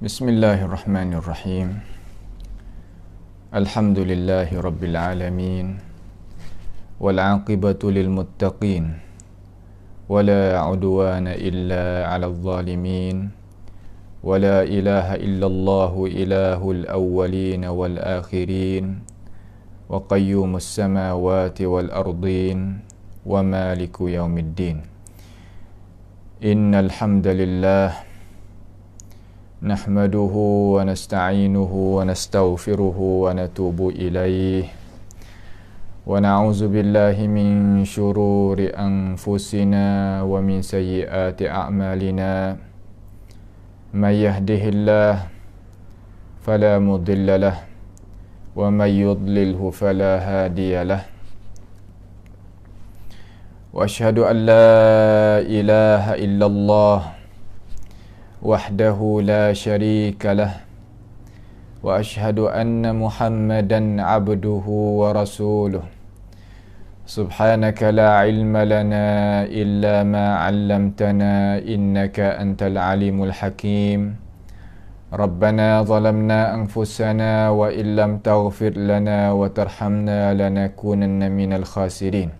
Bismillahirrahmanirrahim. Alhamdulillahi rabbil alamin. Wal 'aqibatu lil muttaqin. Wala 'udwana illa 'alal zalimin. Wala ilaha illallahu ilahul awwalin wal akhirin. Wa qayyumus samawati wal ardin. Wa maliku yaumiddin. Innal hamdalillah nahmaduhu wa nasta'inuhu wa nastaghfiruhu wa natubu ilayh wa na'udzu billahi min shururi anfusina wa min sayyiati a'malina may yahdihillahu fala mudilla lahu wa may yudlilhu fala hadiya lahu wa asyhadu an la ilaha illallah wahdahu la syarika lah wa ashhadu anna Muhammadan abduhu wa rasuluh. Subhanaka la ilma lana illa ma 'allamtana innaka antal alimul hakim. Rabbana zalamna anfusana wa illam taghfir lana wa tarhamna lanakunanna minal khasirin.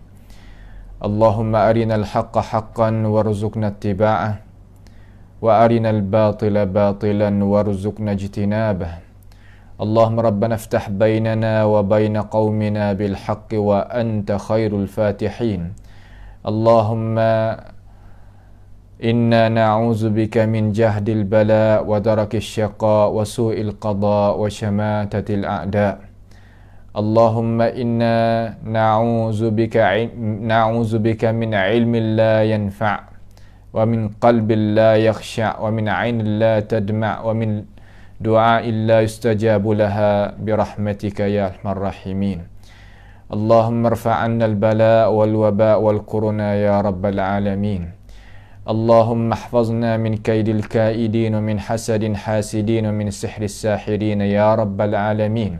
Allahumma arinal haqqa haqqan warzuqna ittiba'ah wa arinal batila batilan warzuqna ijtinabah. Allahumma rabbana iftah bainana wa baina qaumina bil haqqi wa anta khairul fatihin. Allahumma inna na'udzu bika min jahdil bala wa darakis syaqa wa su'il qada wa syamatatil a'da. Allahumma inna na'udzu bika min ilmin la yanfa' wa min qalbin la yakhsha' wa min 'ainin la tadma' wa min du'a'in la yustajabu laha birahmatika ya arhamar rahimin. Allahumma irfa' 'anna al-bala' wal waba' wal corona ya rabbal alamin. Allahumma ihfazna min kaidil kaidin wa min hasadin hasidin wa min sihris sahirin ya rabbal alamin.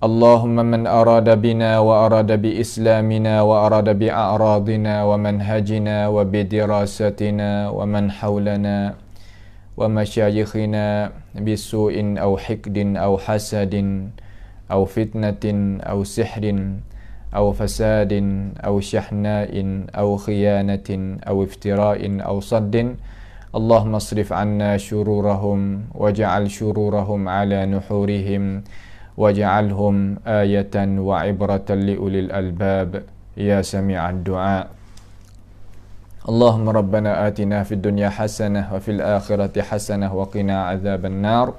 Allahumma man arada bina wa arada bi islamina wa arada bi a'radina wa manhajina wa bi dirasatina wa man hawlana wa masyayikhina bisu'in aw hikdin aw hasadin aw fitnatin aw sihrin aw fasadin aw syahna'in aw khiyanatin aw iftira'in aw saddin. Allahumma asrif 'anna syururahum waj'al syururahum 'ala nuhurihim waj'alhum ayatan wa ibratan li ulil albab ya sami'ad du'a. Allahumma rabbana atina fid dunya hasanah wa fil akhirati hasanah wa qina adzaban nar.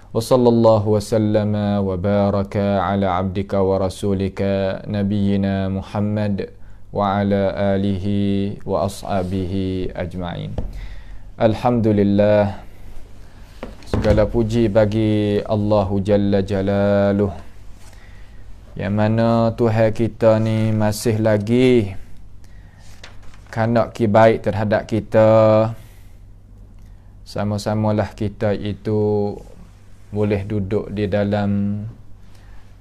Wa sallallahu wa sallama wa baraka ala abdika wa rasulika nabiyyina Muhammad wa ala alihi wa ashabihi ajma'in. Alhamdulillah, segala puji bagi Allahu Jalla Jalaluh, yang mana Tuhan kita ni masih lagi kanak baik terhadap kita. Sama-samalah kita itu boleh duduk di dalam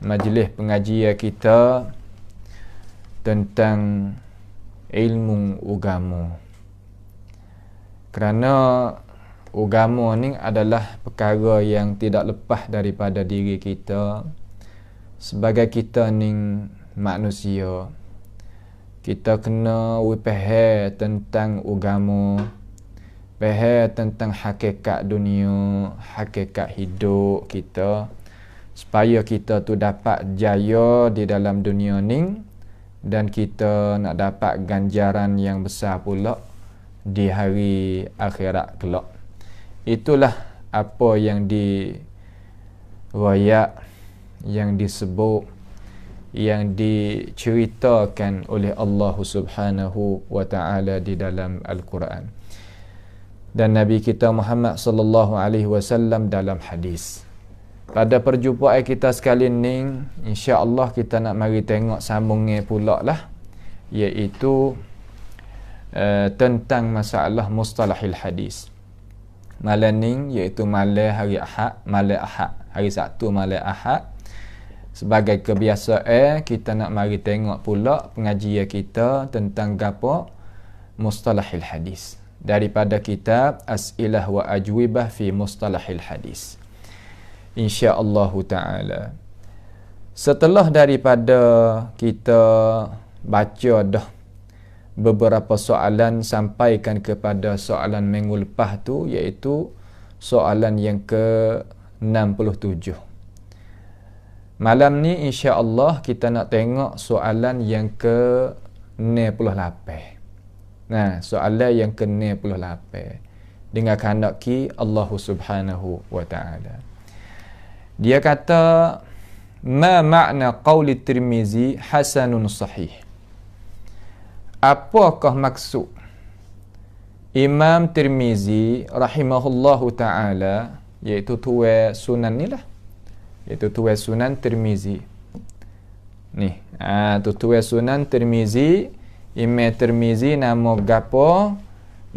majlis pengajian kita tentang ilmu agama. Kerana agama ni adalah perkara yang tidak lepas daripada diri kita. Sebagai kita ni manusia, kita kena faham tentang agama, faham tentang hakikat dunia, hakikat hidup kita, supaya kita tu dapat jaya di dalam dunia ni dan kita nak dapat ganjaran yang besar pula di hari akhirat kelak. Itulah apa yang diriwayat, yang disebut, yang diceritakan oleh Allah Subhanahu wa taala di dalam Al-Quran dan Nabi kita Muhammad sallallahu alaihi wasallam dalam hadis. Pada perjumpaan kita sekali ni, insya-Allah kita nak mari tengok sambungnya pula lah, iaitu tentang masalah mustalahil hadis. Malam ni iaitu malam hari Ahad, hari Sabtu malam Ahad. Sebagai kebiasaan, kita nak mari tengok pula pengajian kita tentang gapo mustalahil hadis. daripada kitab As'ilah wa Ajwibah fi Mustalahil Hadis. InsyaAllah ta'ala. Setelah daripada kita baca dah beberapa soalan sampaikan kepada soalan minggu lepas tu, iaitu soalan yang ke-67. Malam ni insya-Allah kita nak tengok soalan yang ke-68. Nah, soalan yang ke-68 dengan kehendak Allah Subhanahu wa taala. Dia kata, ma makna qauli Tirmizi hasanun sahih? Apakah maksud Imam Tirmizi rahimahullahu taala, iaitu tuai sunan ni lah, iaitu tuai sunan Tirmizi ni, tuai sunan Tirmizi. Imam Tirmizi nama gapo?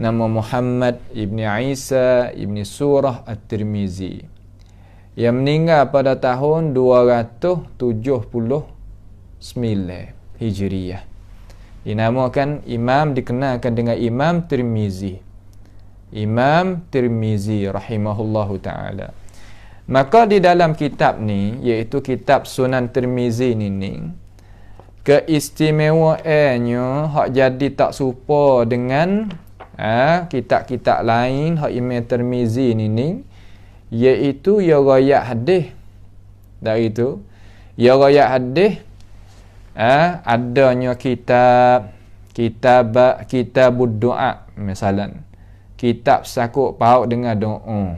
Nama Muhammad ibni Isa ibni Surah At-Tirmizi, yang meninggal pada tahun 279 Hijriyah. Dinamakan Imam, dikenalkan dengan Imam Tirmizi. Imam Tirmizi rahimahullahu ta'ala. Maka di dalam kitab ni, iaitu kitab Sunan Tirmizi ni, keistimewaannya hak jadi tak serupa dengan kitab-kitab lain hak Imam Tirmizi ni, iaitu ia riwayat hadis. Dari itu, ia riwayat hadis, adanya kitab doa, misalan kitab sakut paut dengan doa.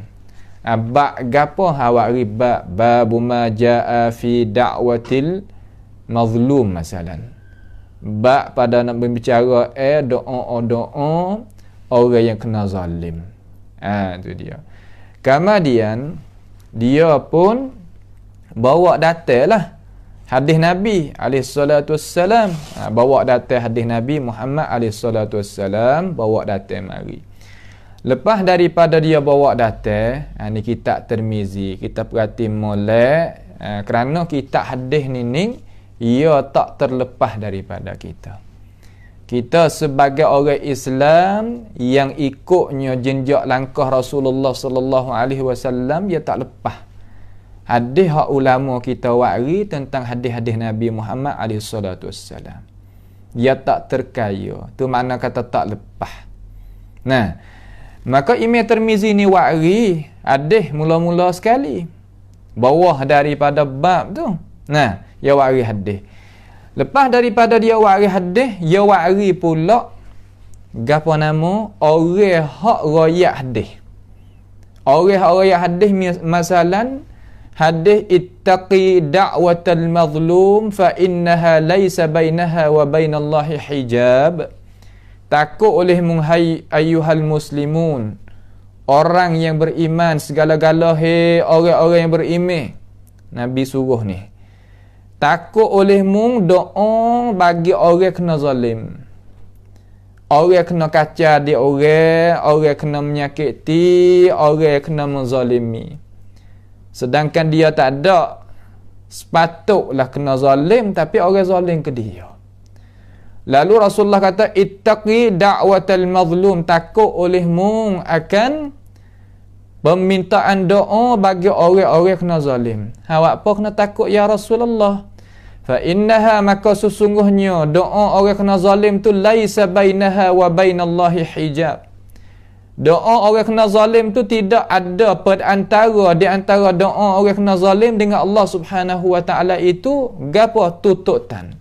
Bab gapo awak riba, babu ma jaa fi da'watil mazlum, misalan bab pada nak berbicara doa orang yang kena zalim. Tu dia. Kemudian dia pun bawa datanglah hadis Nabi alaihi salatu wassalam. Bawa datang hadis Nabi Muhammad alaihi salatu wassalam, bawa datang mari. Lepas daripada dia bawa datang, ni kitab Tirmizi, kita perhati molek, kerana kitab hadis ni ia tak terlepas daripada kita. Kita sebagai orang Islam yang ikutnya jenjak langkah Rasulullah sallallahu alaihi wasallam, ia tak lepas hadis hak ulama kita wari tentang hadis-hadis Nabi Muhammad alaihi salatu wassalam. Dia tak terkaya. Tu makna kata tak lepas. Nah, maka Imam Tirmizi ni wari hadis mula-mula sekali, bawah daripada bab tu. Nah, dia wari hadis. Lepas daripada dia wari hadis, dia wari pula gapo nama orang hak riwayat hadis. Orang hak riwayat hadis, masalan hadis ittaqi da'watal mazlum fa innaha laisa bainaha wa bainallahi hijab. Takut olehmu hai ayyuhal muslimun, orang yang beriman segala-gala, orang-orang yang beriman. Nabi suruh ni, takut olehmu doa bagi orang kena zalim, orang kena kacau dia, orang kena menyakiti, orang kena menzalimi. Sedangkan dia tak ada sepatutlah kena zalim, tapi orang zalim ke dia. Lalu Rasulullah kata, ittaqi da'watal mazlum, takut olehmu akan permintaan doa bagi orang-orang kena zalim. Awak apa kena takut ya Rasulullah? Fa innaha, maka sesungguhnya doa orang kena zalim tu laisa bainaha wa bainallahi hijab. Doa orang kena zalim tu tidak ada perantara di antara doa orang kena zalim dengan Allah Subhanahu wa taala itu gapo? Tututan.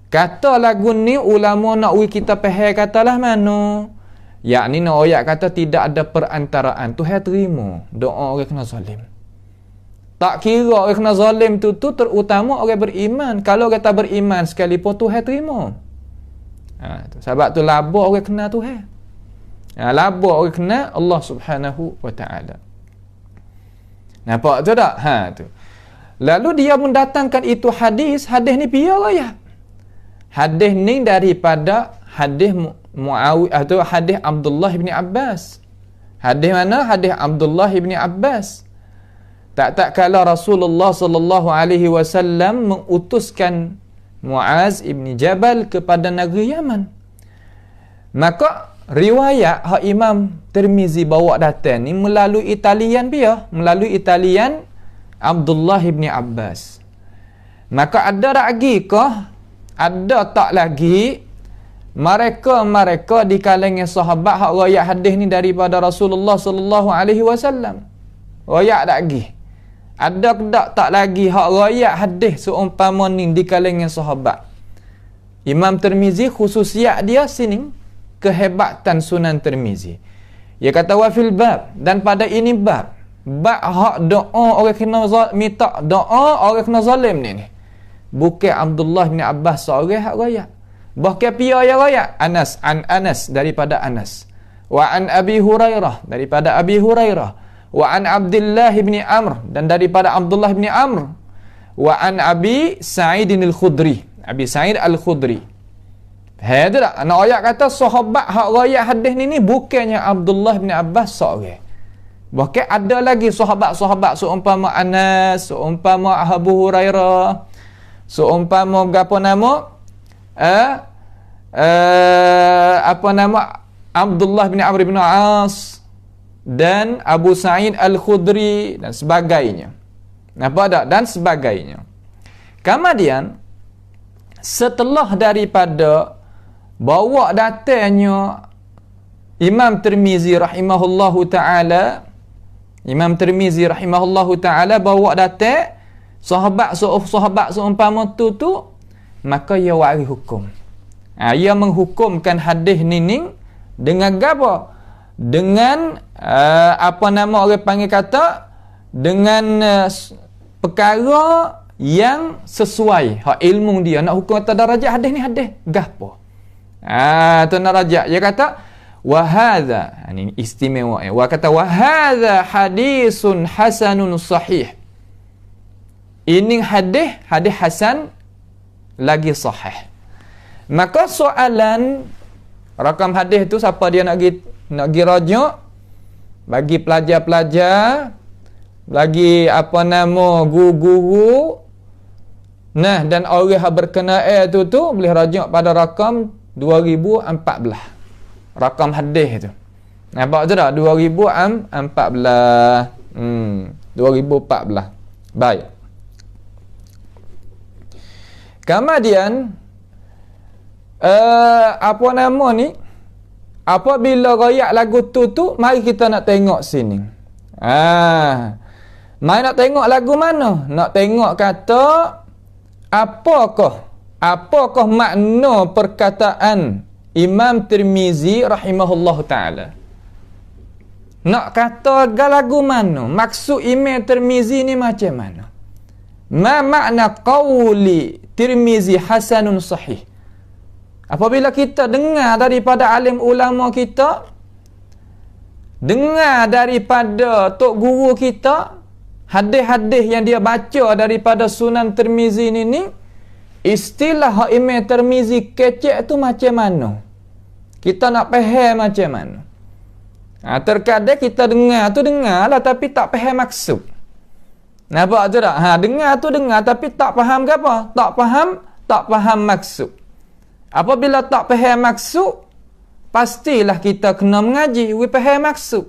Kata lagu ni ulama nak kita faham katalah mana? Yakni nak ayat kata tidak ada perantaraan. Tuhan terima doa orang kena zalim. Tak kira orang kena zalim tu terutama orang beriman. Kalau kata beriman sekalipun Tuhan terima. Sebab tu labur orang kena Tuhan. Labur orang kena Allah Subhanahu wa taala. Nampak tu tak? Tu. Lalu dia mendatangkan itu hadis ni biar ya. Hadis ni daripada hadis Muawiyah atau hadis Abdullah bin Abbas. Hadis mana? Hadis Abdullah bin Abbas. Tak kala Rasulullah sallallahu alaihi wasallam mengutuskan Muaz ibn Jabal kepada negeri Yaman. Maka riwayat hak Imam Tirmizi bawa datang ni melalui talian dia, melalui talian Abdullah bin Abbas. Maka ada lagi ke? Ada tak lagi mereka di kalangan sahabat hak riwayat hadis ni daripada Rasulullah sallallahu alaihi wasallam? Riwayat lagi. Ada tak lagi hak riwayat hadis seumpama ni di kalangan sahabat? Imam Tirmizi khususiat dia sini, kehebatan Sunan Tirmizi. Dia kata wa fil bab, dan pada ini bab hak doa orang kena minta doa orang kena zalim ni. Bukan Abdullah bin Abbas seorang hak riwayat. Bahkan pia yang riwayat Anas daripada Anas. Wa an Abi Hurairah daripada Abi Hurairah. Wa an Abdullah bin Amr dan daripada Abdullah bin Amr. Wa an Abi Sa'id al-Khudri. Abi Sa'id al-Khudri. Ada tak? Anak ayat kata sahabat hak riwayat hadis ni bukannya Abdullah bin Abbas seorang. Bahkan ada lagi sahabat-sahabat seumpama Anas, seumpama Abu Hurairah, seumpama apa nama? Apa nama? Abdullah bin Amr bin As dan Abu Sa'id al-Khudri dan sebagainya. Nampak tak? Dan sebagainya. Kemudian setelah daripada bawa datanya Imam Tirmizi rahimahullahu ta'ala, Imam Tirmizi rahimahullahu ta'ala bawa datang sahabat seumpama tu, maka ia waris hukum. Ia menghukumkan hadis ni dengan apa? Dengan apa nama orang panggil kata, dengan perkara yang sesuai hak ilmu dia. Nak hukum atas darajat hadis ni hadis gapo? Tu darajat. Dia kata wa hadza, ini istimewa. Wa kata wa hadza hadisun hasanun sahih. Ini hadis hasan lagi sahih. Maka soalan rakam hadis tu siapa dia nak pergi rujuk? Bagi pelajar-pelajar, bagi apa nama guru-guru. Nah, dan orang yang berkenaan tu boleh rujuk pada rakam 2014. Rakam hadis tu. Nampak tu tak? 2014. 2014. Baik. Kemudian apa nama ni? Apabila royak lagu tu, mari kita nak tengok sini. Mari nak tengok lagu mana? Nak tengok kata apakah makna perkataan Imam Tirmizi rahimahullahu ta'ala. Nak kata lagu mana? Maksud Imam Tirmizi ni macam mana? Ma makna qawli Tirmizi hasanun sahih. Apabila kita dengar daripada alim ulama kita, dengar daripada tok guru kita, hadis-hadis yang dia baca daripada Sunan Tirmizi ni, istilah Imam Tirmizi kecek tu macam mana? Kita nak faham macam mana? Terkadang kita dengar lah tapi tak faham maksud. Nampak tu tak? Dengar tapi tak faham ke apa? Tak faham maksud. Apabila tak faham maksud, pastilah kita kena mengaji, faham maksud.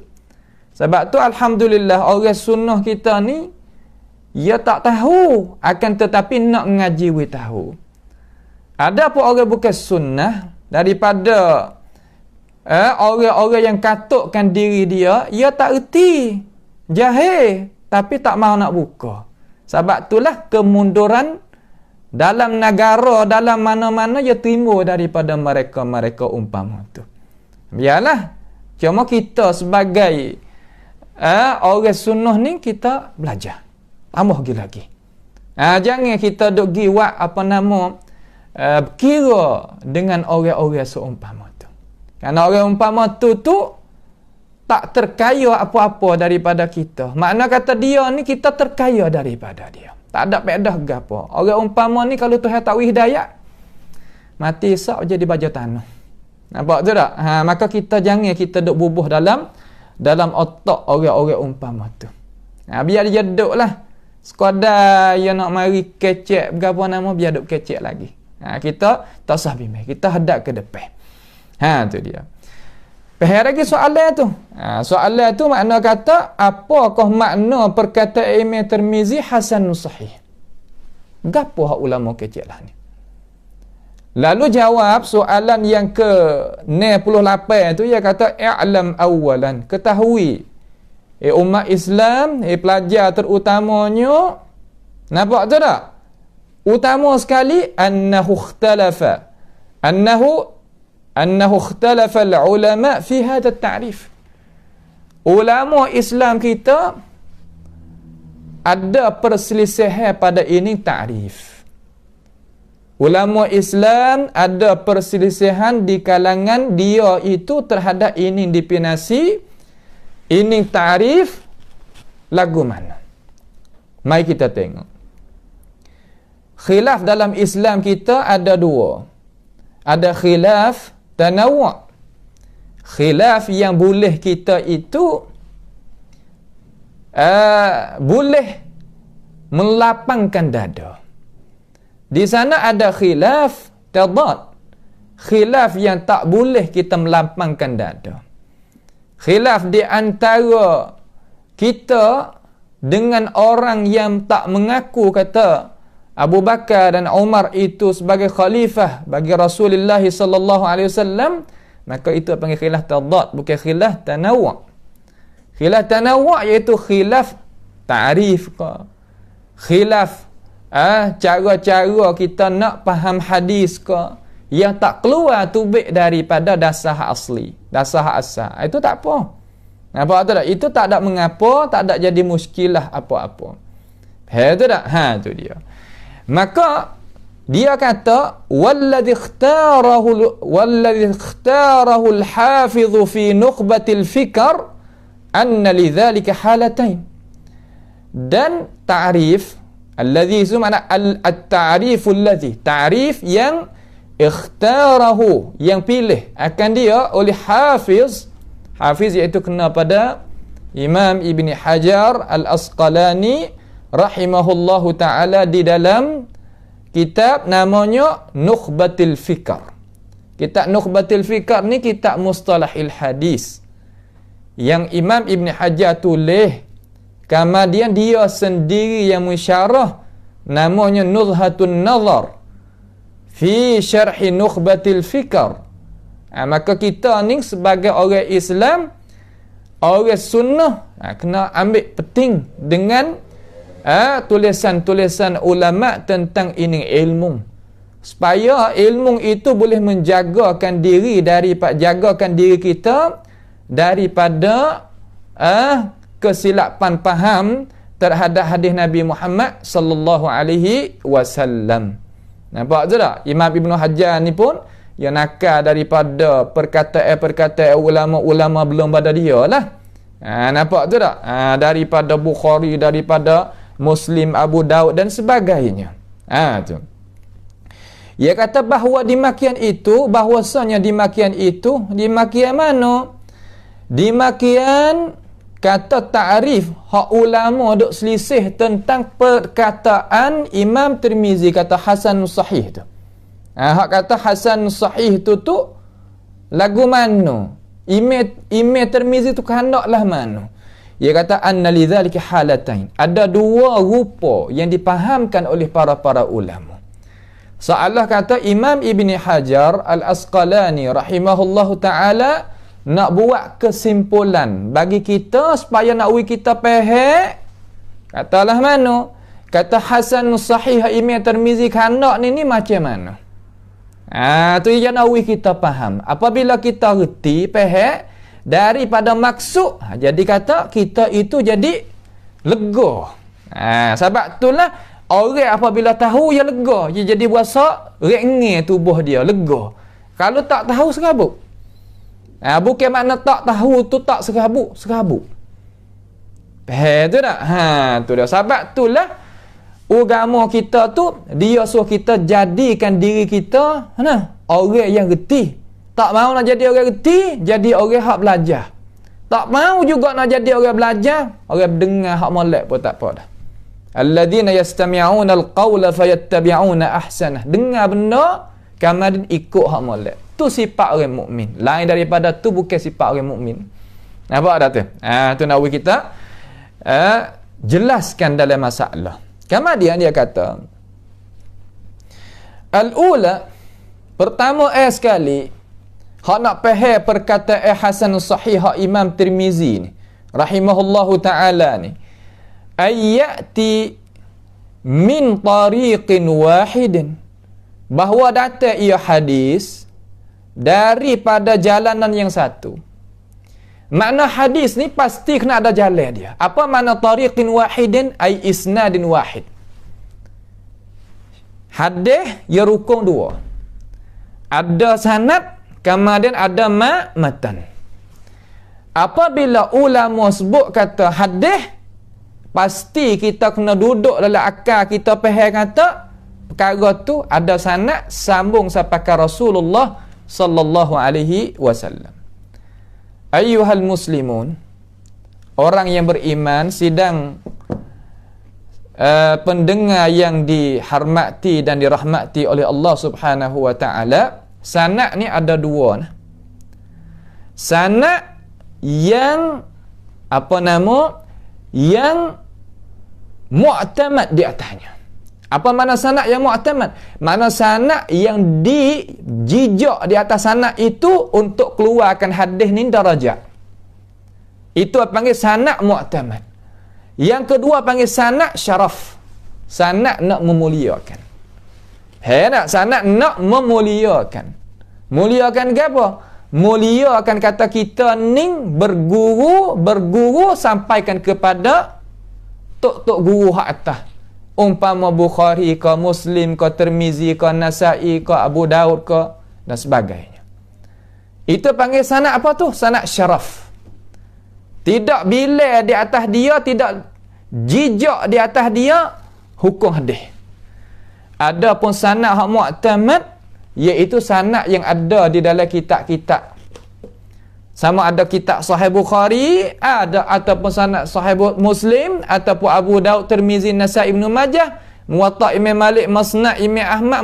Sebab tu alhamdulillah orang sunnah kita ni ia tak tahu, akan tetapi nak mengaji tahu. Ada pun orang bukan sunnah daripada orang-orang yang katukkan diri dia, ia tak erti, jahil, tapi tak mahu nak buka. Sebab itulah kemunduran dalam negara, dalam mana-mana ia timbul daripada mereka umpama tu. Biarlah, cuma kita sebagai orang sunnah ni kita belajar. Tambah lagi. Jangan kita duk giwat apa nama kira dengan orang-orang seumpama tu. Kerana orang umpama tu tak terkaya apa-apa daripada kita. Makna kata dia ni kita terkaya daripada dia. Tak ada pedah gapo. Orang umpama ni kalau Tuhan tak hidayah, mati esok jadi baja tanah. Nampak tu tak? Maka kita jangan kita duk bubuh dalam otak orang-orang umpama tu. Biar dia duduk lah. Sekadar dia nak mari kecek berapa nama, biar duk kecek lagi. Kita tak sah bimbing. Kita hadap ke depan. Tu dia. Faham lagi soalan tu? Soalan tu makna kata, apakah makna perkataan Imam Tirmizi hasan sahih? Gapo hak ulama kecil lah ni? Lalu jawab soalan yang ke-68 tu, ia kata, i'lam awalan, ketahui umat Islam, pelajar terutamanya, nampak tu tak? Utama sekali, annahu ikhtalafa al-ulama fi hadha at-ta'rif. Ulama Islam kita ada perselisihan pada ini ta'rif. Ulama Islam ada perselisihan di kalangan dia itu terhadap ini definisi, ini ta'rif, lagu mana. Mari kita tengok. Khilaf dalam Islam kita ada dua. Ada khilaf tanawwu'. Khilaf yang boleh kita itu boleh melapangkan dada. Di sana ada khilaf tadad. Khilaf yang tak boleh kita melapangkan dada. Khilaf di antara kita dengan orang yang tak mengaku kata Abu Bakar dan Umar itu sebagai khalifah bagi Rasulullah sallallahu alaihi wasallam, maka itu panggil khilaf tadad, bukan khilaf tanawwu'. Khilaf tanawwu' iaitu khilaf ta'rif ke, khilaf cara-cara kita nak faham hadis ke, yang tak keluar tubik daripada dasar asli, dasar asal. Itu tak apa. Nampak tak? Itu tak ada mengapa, tak ada jadi muskilah apa-apa. Itu tak? Tu dia. Maka dia kata, walladhi ikhtarahu al-hafiz fi nukhbatil fikr anna lidzalika halatain. Dan ta'rif alladhi sumana at-ta'rif alladhi, ta'rif yang ikhtarahu, yang pilih akan dia oleh hafiz iaitu kena pada Imam Ibn Hajar Al-Asqalani rahimahullahu ta'ala di dalam kitab namanya Nukhbatil Fikr. Kitab Nukhbatil Fikr ni kitab mustalahil hadis yang Imam Ibn Hajar tulis, kemudian dia sendiri yang mensyarah, namanya Nuzhatun Nazar fi syarhi Nukhbatil Fikr. Maka kita ni sebagai orang Islam, orang sunnah, kena ambil penting dengan tulisan-tulisan ulama tentang ini ilmu, supaya ilmu itu boleh menjagakan diri jagakan diri kita daripada kesilapan faham terhadap hadis Nabi Muhammad sallallahu alaihi wasallam. Nampak je tak? Imam Ibn Hajar ni pun yang nakal daripada perkataan ulama-ulama belum pada dia lah. Nampak tu tak? Daripada Bukhari, daripada Muslim, Abu Daud dan sebagainya. Tu. Ia kata bahawa bahwasanya dimakian mana? Dimakian kata ta'rif, hak ulama duk selisih tentang perkataan Imam Tirmizi kata hasan sahih tu. Hak kata hasan sahih tu lagu mana? Imam Tirmizi tu kehendaklah mana? Dia kata anna lidzalika halatain. Ada dua rupa yang dipahamkan oleh para ulama. Seolah kata Imam Ibn Hajar Al-Asqalani rahimahullahu ta'ala nak buat kesimpulan bagi kita supaya nak kita faham. Katalah mana? Kata hasan sahih Imam Tirmizi kehendak ni macam mana? Tu yang nak kita faham. Apabila kita reti, faham daripada maksud, jadi kata kita itu jadi lega. Sebab itulah orang apabila tahu dia lega, dia jadi berasa ringan tubuh dia, lega. Kalau tak tahu serabut. Bukan makna tak tahu tu tak serabut. Tu tak? Tu dah. Sebab itulah agama kita tu dia suruh kita jadikan diri kita orang yang reti. Tak mau nak jadi orang reti, jadi orang hak belajar. Tak mau juga nak jadi orang belajar, orang dengar hak molek pun tak apa dah. Alladzina yastami'una al-qawla fayattabi'una ahsanah. Dengar benda, kemudian ikut hak molek. tu sifat orang mukmin. Lain daripada tu bukan sifat orang mukmin. Nampak dah tu? Tu Nawawi kita jelaskan dalam masalah. Kemudian dia kata, al-ula, pertama sekali, hak nak faham perkataan hasan sahih hak Imam Tirmizi ni, rahimahullahu ta'ala ni, ayyati min tariqin wahidin, bahawa datang ia hadis daripada jalanan yang satu. Makna hadis ni pasti kena ada jalan dia. Apa makna tariqin wahidin? Ay isnadin wahid. Hadis ya rukun dua. Ada sanad, kemudian ada matan. Apabila ulama sebut kata hadis, pasti kita kena duduk dalam akal kita faham kata perkara tu ada sanad sambung sampai ke Rasulullah sallallahu alaihi wasallam. Ayyuhal muslimun, orang yang beriman, sidang pendengar yang dihormati dan dirahmati oleh Allah Subhanahu wa taala, sanad ni ada dua. Sanad yang yang mu'tamad di atasnya. Apa makna sanad yang mu'tamad? Makna sanad yang dijijak di atas sanad itu untuk keluarkan hadis ni darajat. Itu panggil sanad mu'tamad. Yang kedua panggil sanad syaraf. Sanad nak memuliakan. Nak sanad nak memuliakan. Muliakan ke apa? Muliakan kata kita ni berguru sampaikan kepada tok guru hak atas. Umpama Bukhari ke Muslim ke Tirmizi ke Nasai ke Abu Daud ke dan sebagainya. Itu panggil sanad apa tu? Sanad syaraf. Tidak bila di atas dia, tidak jijak di atas dia hukum hadis. Adapun sanad hak mu'tamad, iaitu sanad yang ada di dalam kitab-kitab. Sama ada kitab Sahih Bukhari, ada ataupun sanad Sahih Muslim, ataupun Abu Daud, Tirmizi, Nasai, Ibnu Majah, Muwatta Imam Malik, Musnad Imam Ahmad,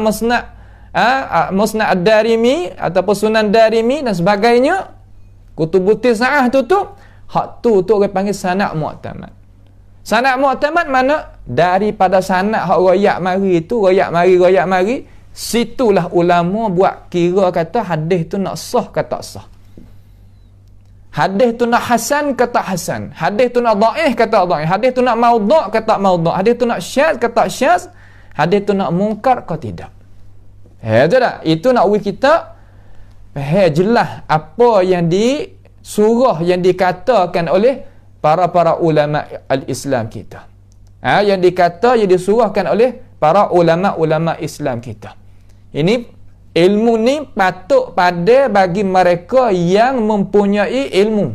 Musnad Ad-Darimi ataupun Sunan Darimi dan sebagainya. Kutubut Tis'ah tu hak tu orang panggil sanad mu'tamad. Sanad mu'tamad mana? Daripada sanad hak royak mari tu, royak mari, situlah ulama buat kira kata hadis tu nak sah ke tak sah. Hadis tu nak hasan ke tak hasan. Hadis tu nak dhaif ke tak dhaif. Hadis tu nak maudhu' ke tak maudhu'. Hadis tu nak syadz ke tak syadz. Hadis tu nak mungkar ke tidak. Itu dah. Itu nak kita jelas apa yang disuruh, yang dikatakan oleh para ulama al-Islam kita. Yang disuruhkan oleh para ulama Islam kita. Ini ilmu ni patut pada bagi mereka yang mempunyai ilmu,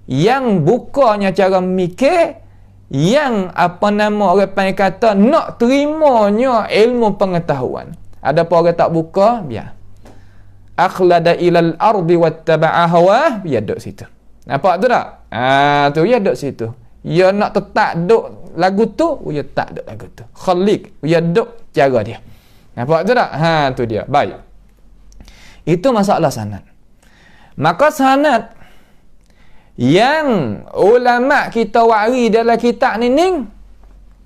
yang bukanya cara mikir, yang orang panggil kata nak terimanya ilmu pengetahuan. Ada apa orang tak buka, biar. Akhlada ilal ardi wattaba'a hawa, biar duduk situ. Nampak tu tak? Tu ya duduk situ. Ya nak tetap duduk lagu tu, ya tak duduk lagu tu. Khalik, ya duduk cara dia. Nampak tu tak? Tu dia. Baik. Itu masalah sanad. Maka sanad yang ulama kita wari dalam kitab ni,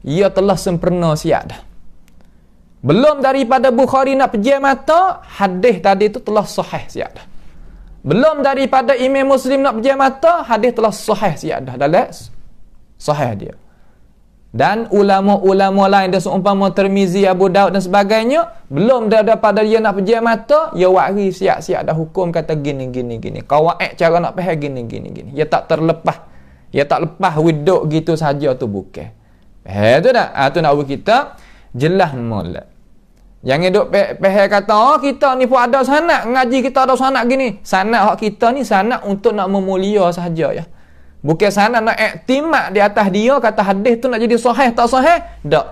ia telah sempurna siap dah. Belum daripada Bukhari nak pejam mata, hadis tadi tu telah sahih siap dah. Belum daripada Imam Muslim nak pejam mata, hadis telah sahih siap dah. Dalam sahih dia. Dan ulama-ulama lain, dan seumpama Tirmizi, Abu Daud dan sebagainya, belum daripada dia nak pejam mata, dia wari siap-siap dah hukum kata gini. Qawaid cara nak faham gini. Dia tak terlepas. Dia tak lepas widuk gitu saja tu bukan. Tu dah. Tu nak kita jelas molek. Jangan duk faham kata kita ni pun ada sanad, ngaji kita ada sanad gini. Sanad hak kita ni sanad untuk nak memulia saja ya. Bukan sanad nak iktimad di atas dia kata hadis tu nak jadi sahih tak sahih. Tak.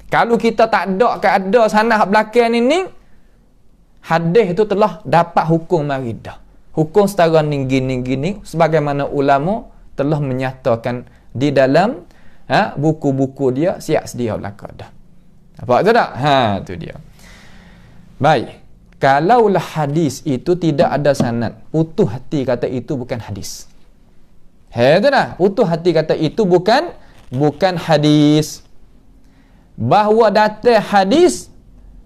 Kalau kita tak ada sanad hak belakang ni, hadis tu telah dapat hukum mari dah. Hukum setara ni gini sebagaimana ulama telah menyatakan di dalam buku-buku dia siap sedia belaka dah. Nampak tu tak? Tu dia. Baik. Kalaulah hadis itu tidak ada sanad, putus hati kata itu bukan hadis. Itu dah, putus hati kata itu bukan hadis. Bahawa datang hadis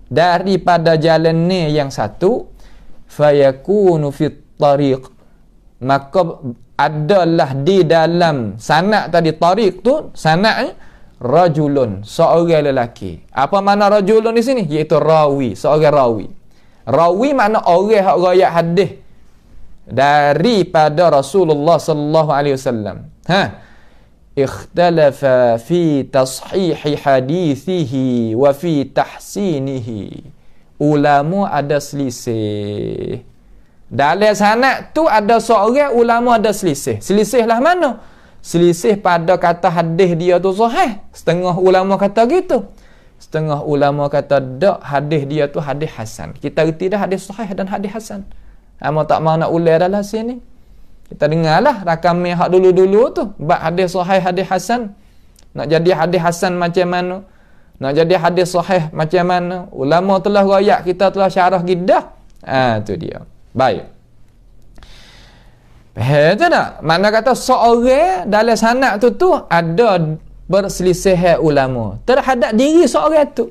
daripada jalan ni yang satu, fayakunu fit tariq, maka adalah di dalam sanad tadi, tariq tu sanad rajulun, seorang lelaki. Apa makna rajulun di sini? Iaitu rawi, seorang rawi. Rawi makna orang yang riwayat hadis daripada Rasulullah sallallahu alaihi wasallam. Ikhtalafa fi tashihi hadithihi wa fi tahsinihi. Ulama ada selisih. Dalam sanad tu ada seorang ulama ada selisih. Selisih lah mana? Selisih pada kata hadis dia tu sahih. Setengah ulama kata gitu. Setengah ulama kata dak, hadis dia tu hadis hasan. Kita reti dah hadis sahih dan hadis hasan. Amo tak mau nak ular dalam sini. Kita dengarlah rakam yang hak dulu-dulu tu, bab hadis sahih, hadis hasan. Nak jadi hadis hasan macam mana? Nak jadi hadis sahih macam mana? Ulama telah riwayat, kita telah syarah gidah. Tu dia. Baik. Betul tak? Makna kata seorang dalam sanad tu ada berselisih ulama terhadap diri seorang tu.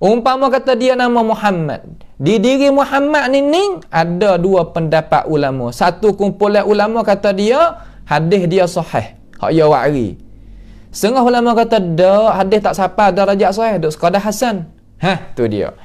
Umpama kata dia nama Muhammad. Di diri Muhammad ni ada dua pendapat ulama. Satu kumpulan ulama kata dia hadis dia sahih, hak ya wa'ri. Setengah ulama kata dak, hadis tak sampai darajat sahih, dak sekadar hasan. Tu dia.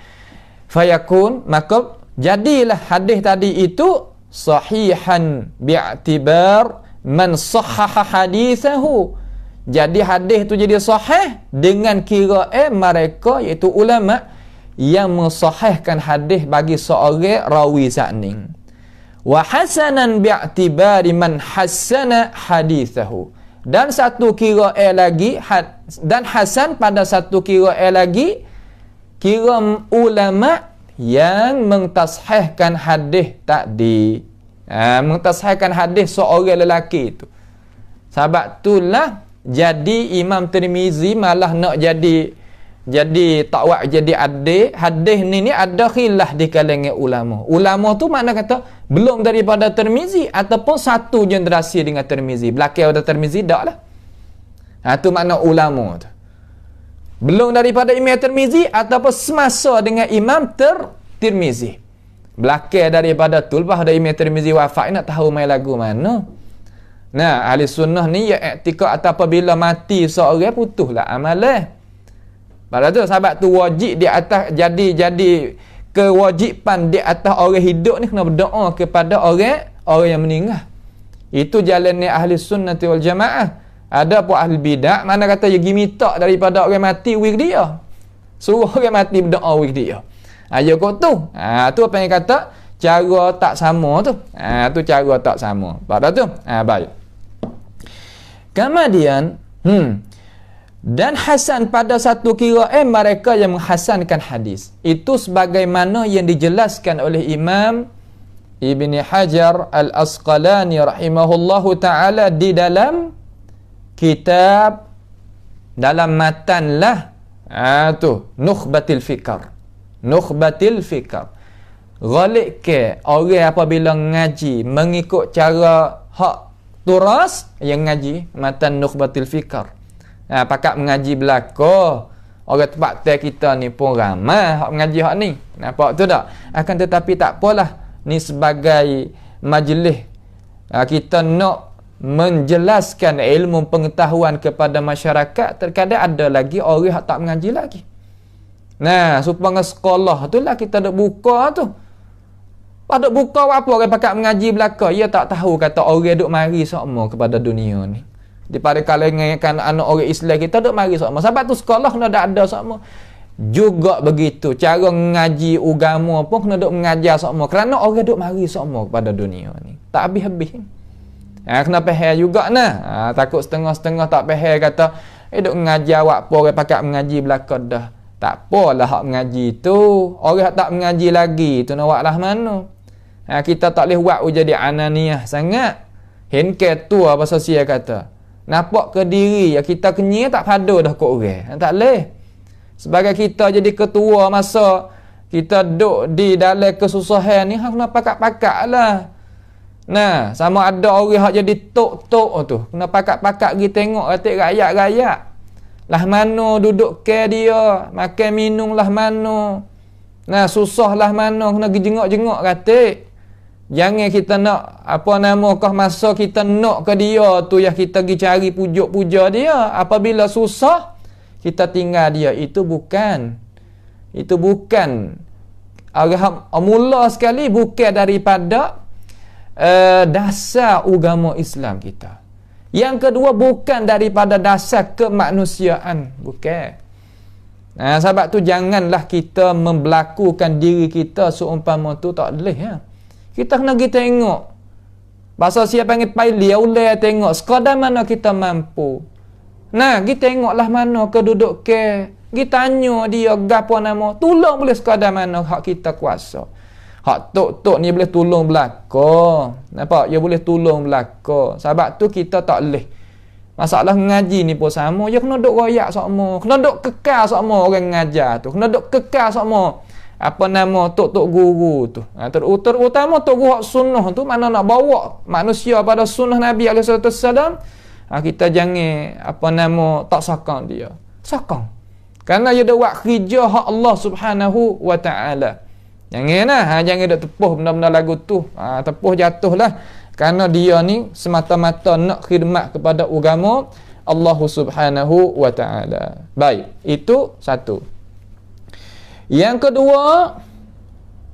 Fayakun, maka jadilah hadis tadi itu sahihan bi'tibar man sahhaha hadithahu. Jadi hadis tu jadi sahih dengan kiraan mereka, iaitu ulama yang mensahihkan hadis bagi seorang rawi zakning. Wa hasanan bi'tibari man hassana hadithahu. Dan satu kiraan lagi, dan hasan pada satu kiraan lagi, kira ulama yang mentasahihkan hadis tadi. Mentasahihkan hadis seorang lelaki itu. Sebab itulah jadi Imam Tirmizi malah nak jadi takwak jadi hadis ni ada khilaf di kalangan ulama. Ulama tu makna kata belum daripada Tirmizi ataupun satu generasi dengan Tirmizi. Belakang ada Tirmizi dak lah. Tu makna ulama tu. Belum daripada Imam Tirmizi ataupun semasa dengan Imam Tirmizi. Belakang daripada tu lepas ada Imam Tirmizi wafat, nak tahu main lagu mana. Nah, ahli sunnah ni ya i'tikad atau apabila mati seorang putuslah amalan. Pada tu sahabat tu wajib di atas jadi kewajipan di atas orang hidup ni kena berdoa kepada orang yang meninggal. Itu jalannya ahli sunnah wal jamaah. Ada pun ahli bidah mana kata dia pergi minta daripada orang mati wig dia. Suruh orang mati berdoa wig dia. Ya kau tu. Tu apa yang kata cara tak sama tu. Tu cara tak sama. Pada tu. Baik. Kemudian dan hasan pada satu kiraan mereka yang menghasankan hadis. Itu sebagaimana yang dijelaskan oleh Imam Ibn Hajar Al-Asqalani rahimahullahu ta'ala di dalam kitab, dalam matanlah Nukhbatil Fikr. Nukhbatil Fikr. Galik ke orang apabila ngaji mengikut cara hak turas yang ngaji matan Nukhbatil Fikr. Pakat mengaji belaka. Orang tempat tel kita ni pun ramai hak mengaji hak ni. Nampak tu tak? Akan tetapi tak apalah. Ni sebagai majlis kita nak menjelaskan ilmu pengetahuan kepada masyarakat. Terkadang ada lagi orang yang tak mengaji lagi. Supaya sekolah tu lah kita nak buka tu. Pada buka apa orang pakat mengaji belaka, ia tak tahu kata orang duk mari sama kepada dunia ni. Daripada kalangan anak orang Islam kita duk mari sama. Sebab tu sekolah kena ada sama. Juga begitu cara mengaji agama pun kena duk mengajar sama, kerana orang duk mari sama kepada dunia ni. Tak habis-habis. Kena faham juga takut setengah-setengah tak faham kata duk mengajar awak apa orang pakat mengaji belaka dah. Tak apalah hak mengaji tu. Orang tak mengaji lagi tu nak buat lah mana. Kita tak boleh buat jadi ananiah sangat. Henke tu apa sosial kata. Nampak ke diri kita kenyai tak padu dah kot orang. Tak boleh. Sebagai kita jadi ketua masa kita duduk di dalam kesusahan ni, kena pakak-pakak lah. Nah, sama ada orang hak jadi tok-tok tu, kena pakak-pakak pergi tengok katik rakyat-rakyat. Lah mana duduk ke dia, makan minum lah mana. Nah, susah lah mana, kena pergi jengok-jengok katik. Jangan kita nak kah masa kita nak ke dia tu yang kita pergi cari pujuk-puja dia. Apabila susah kita tinggal dia, itu bukan mula sekali bukan daripada dasar agama Islam kita. Yang kedua, bukan daripada dasar kemanusiaan, bukan. Nah, sebab tu janganlah kita membelakukan diri kita seumpama tu tak boleh ya. Kita kena pergi tengok. Pasal siapa panggil paili, ulai tengok sekadar mana kita mampu. Nah, kita tengoklah mana keduduk ke. Kita tanya dia gapo nama. Tolong boleh sekadar mana hak kita kuasa. Hak tok-tok ni boleh tolong belaka. Nampak? Dia boleh tolong belaka. Sebab tu kita tak boleh. Masalah ngaji ni pun sama. Dia kena duk royak sama. Kena duk kekal sama orang ngajar tu. Kena duk kekal sama tok-tok guru tu. Terutama tok guru hak sunnah tu, mana nak bawa manusia pada sunnah Nabi SAW. Kita jangan tak sakang dia. Sakang. Kerana dia dah buat kerja hak Allah Subhanahu wa ta'ala. Jangan duk tepuh benda-benda lagu tu. Tepuh jatuhlah. Kerana dia ni semata-mata nak khidmat kepada agama Allah Subhanahu wa ta'ala. Baik, itu satu. Yang kedua,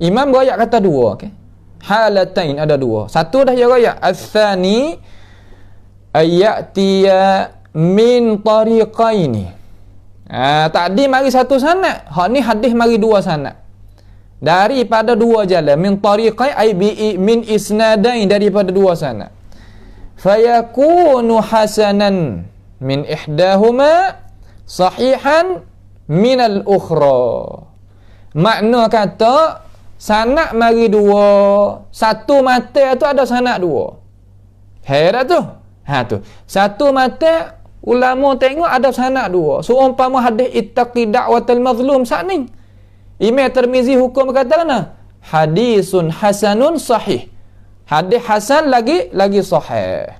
Imam royak kata dua, okey. Halatain ada dua. Satu dah dia royak, ats-tsani ayatiya min tariqaini. Tadi mari satu sanad, hak ni hadis mari dua sanad. Daripada dua jalan, min tariqai ay min isnadain, daripada dua sanad. Fayakunu hasanan min ihdahuma sahihan min al-ukhra. Makna kata sanad mari dua, satu mata tu ada sanad dua. Heran tu. Tu. Satu mata ulama tengok ada sanad dua. Seumpama hadis ittaqi da'watal mazlum saat ni. Imam Tirmizi hukum kata kena hadisun hasanun sahih. Hadis hasan lagi sahih.